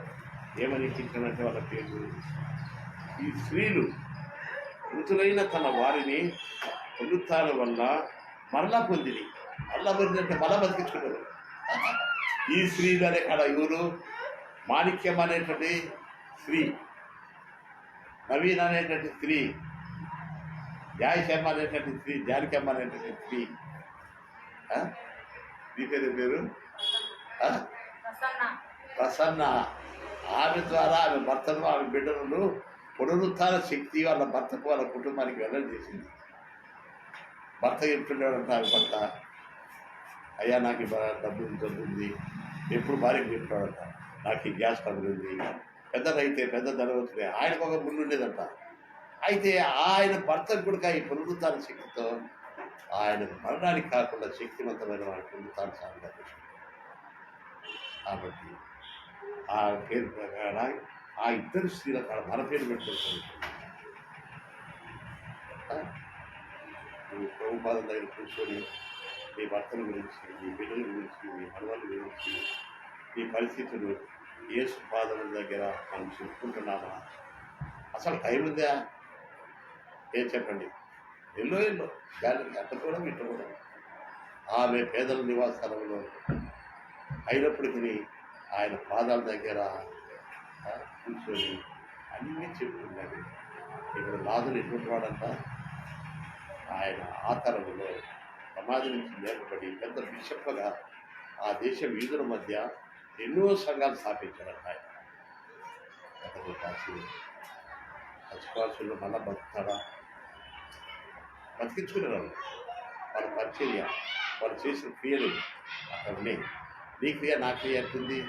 ఏమని ఎక్కించినాడంటే వాళ్ళ పేరు, ఈ స్త్రీలు మృతులైన తన వారిని పునరుత్థానం వల్ల మరలా పొందిని. మరలా పొందినంటే మరలా బతికించుకున్నారు. ఈ స్త్రీలు అనే కాడ ఎవరు? మాణిక్యం అనేటువంటి స్త్రీ, నవీన్ అనేటువంటి స్త్రీ, జాయిషమ్మ అనేటువంటి స్త్రీ, జానకమ్మ అనేటువంటి స్త్రీ. మీ పేరు ప్రసన్న. ఆమె ద్వారా ఆమె భర్తను, ఆమె బిడ్డలను పునరుత్థాన శక్తి వాళ్ళ భర్తకు, వాళ్ళ కుటుంబానికి వెళ్ళడం చేసింది. భర్త చెప్తున్నాడంట, ఆమె భర్త, అయ్యా నాకు డబ్బు ఉంది. ఎప్పుడు భార్యకు చెప్తున్నాడంట, నాకు ఈ గ్యాస్ తగ్గుతుంది. పెద్దదైతే పెద్ద ధనవంతుడే, ఆయనకు ఒక ముందు ఉండేదంట. అయితే ఆయన భర్తకు కూడా ఈ పునరుత్థాన శక్తితో ఆయన మరణానికి కాకుండా శక్తివంతమైన వాడి పునరుత్థాన సాధన. కాబట్టి ఆ పేరు ప్రకారం ఆ ఇద్దరు స్త్రీల కాడ మన పేరు పెట్టుకుంటారు. నువ్వు ప్రభుపాదం దగ్గర కూర్చొని నీ భర్తల గురించి, నీ బిడ్డల గురించి, నీ మనవల గురించి, నీ పరిస్థితులు యేసు పాదముల దగ్గర మనం చెప్పుకుంటున్నామా? అసలు టైం ఉందా? ఏం చెప్పండి. ఎన్నో గాలికి అట్ట కూడా ఇట్ట కూడా. ఆమె పేదల నివాసస్థలంలో అయినప్పటికీ ఆయన పాదాల దగ్గర కూర్చొని అన్నీ చెప్పుకున్నాడు. ఇప్పుడు లాజరు ఎటువంటి వాడంట, ఆయన ఆ తరంలో సమాజం నుంచి లేకపోయి పెద్ద బిషప్గా ఆ దేశ వీధుల మధ్య ఎన్నో సంఘాలు స్థాపించాడంట. ఆయన కాసి పచ్చిపాసుల్లో మళ్ళా బతుకుతాడా? బతికించుకునేవాళ్ళు. వాళ్ళ పరిచర్య, వాళ్ళు చేసిన క్రియలు అక్కడ ఉన్నాయి. నీ క్రియ నా క్రియ అంటుంది.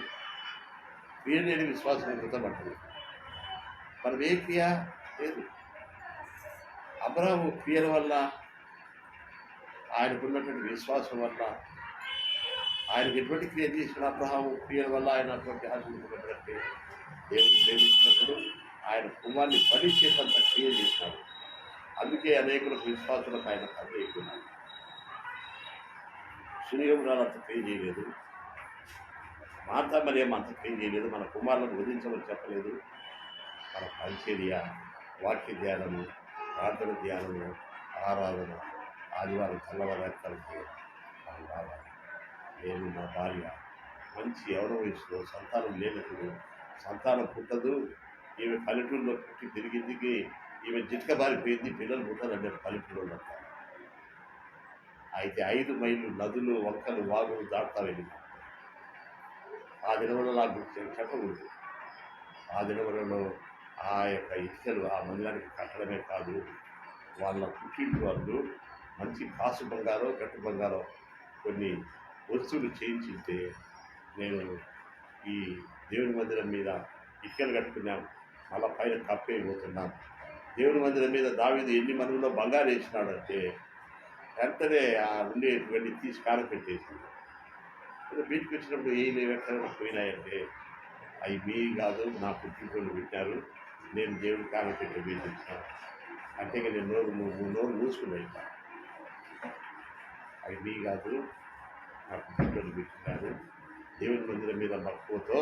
క్రియ లేని విశ్వాసం కృతమంటుంది. మనం ఏ క్రియ లేదు. అబ్రాహాము క్రియల వల్ల, ఆయనకున్నటువంటి విశ్వాసం వల్ల, ఆయనకు ఎటువంటి క్రియ చేసిన అబ్రాహాము క్రియల వల్ల ఆయన అటువంటి ఆశించినటువంటి దేవుని ప్రేమించినప్పుడు ఆయన కుమార్ని బలి చేసేంత క్రియ చేసినాడు. అందుకే అనేకులకు విశ్వాసులకు ఆయన కథ అయిపోయినాడు. సునియమురాలు అంత క్రియ చేయలేదు, మార్తా మరియమ్మ అంత క్రియ చేయలేదు, మన కుమారులను వధించమని చెప్పలేదు. మన పరిచర్య, వాక్య ధ్యానము, ప్రార్థన ధ్యానము, ఆరాధన, ఆదివారం తెల్లవారేక్కలకు మనం రావాలి. నేను నా భార్య మంచి ఎవరో వయసులో సంతానం లేనప్పుడు, సంతానం పుట్టదు, ఈమె పల్లెటూరులో పుట్టి తిరిగిందికి ఈమె జిట్క బారిపోయింది, పిల్లలు పుట్టారంటే పల్లెటూరులో అంటారు. అయితే 5 మైళ్ళు నదులు, వంకలు, వాగులు దాటుతా వెళ్ళింది. ఆ దినములలో నాకు చెప్పకూడదు. ఆ దినములలో ఆ యొక్క ఇటుకలు ఆ మందిరానికి కట్టడమే కాదు, వాళ్ళ పుట్టింటి వాళ్ళు మంచి కాసు బంగారం, గట్టు బంగారం కొన్ని వస్తువులు చేయించితే నేను ఈ దేవుని మందిరం మీద ఇటుకలు కట్టుకున్నాం, మళ్ళా పైన కప్పేయబోతున్నాం. దేవుని మందిరం మీద దావీదు ఎన్ని మనుగులో బంగారు వేసినాడంటే వెంటనే ఆ ఉండి వెళ్ళి తీసి కారం పెట్టేసింది. బీచ్కి వచ్చినప్పుడు ఏ లేవు ఎక్కడైనా పోయినాయంటే అవి మీ కాదు, నా పుట్టినరోజు పెట్టారు, నేను దేవుడి కారం పెట్టి బీచ్ ఇచ్చాను అంటే నేను నోరు మూసుకున్నాయి. అవి మీ కాదు, నా పుట్టినరోజు పెట్టినారు. దేవుని మందిరం మీద మక్కువతో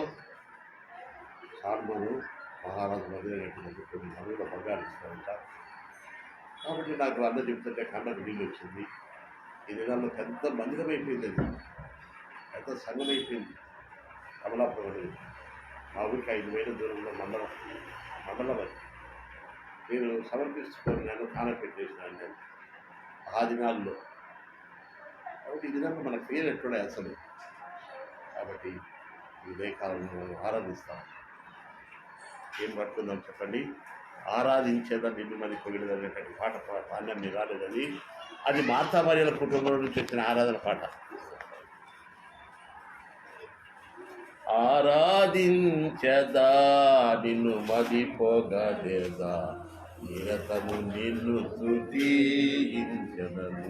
సాల్మోను మహారాజు మందిరం కట్టినప్పుడు కొన్ని మనుగుల బంగారు ఇస్తారంట. కాబట్టి నాకు అన్న చెప్తుంటే కళ్ళకు నీళ్ళు వచ్చింది. ఈ దినాల్లో పెద్ద మందిరం అయిపోయింది, అది పెద్ద సంఘం అయిపోయింది. కమలాపురం మా ఊరికి 5 మైళ్ళ దూరంలో మండలం అది. నేను సమర్పిస్తున్నాను, కాన పెట్టేసినాను నేను ఆ దినాల్లో. కాబట్టి ఈ దినాల్లో మన పేరు ఎట్టుడే అసలు. కాబట్టి ఈ ఉదయకాలంలో మనం ఆరాధిస్తాం. ఏం పట్టుకుందాం చెప్పండి? ఆరాధించేదా నిన్ను మరి పొగిడదనేటువంటి పాట పాడినాన్ని రాలేదని, అది మార్తా మరియల కుటుంబం నుంచి వచ్చిన ఆరాధన పాట. ఆరాధించదా నిన్ను మది పొగదేదా, నిరతము నిన్ను స్తుతించెదను.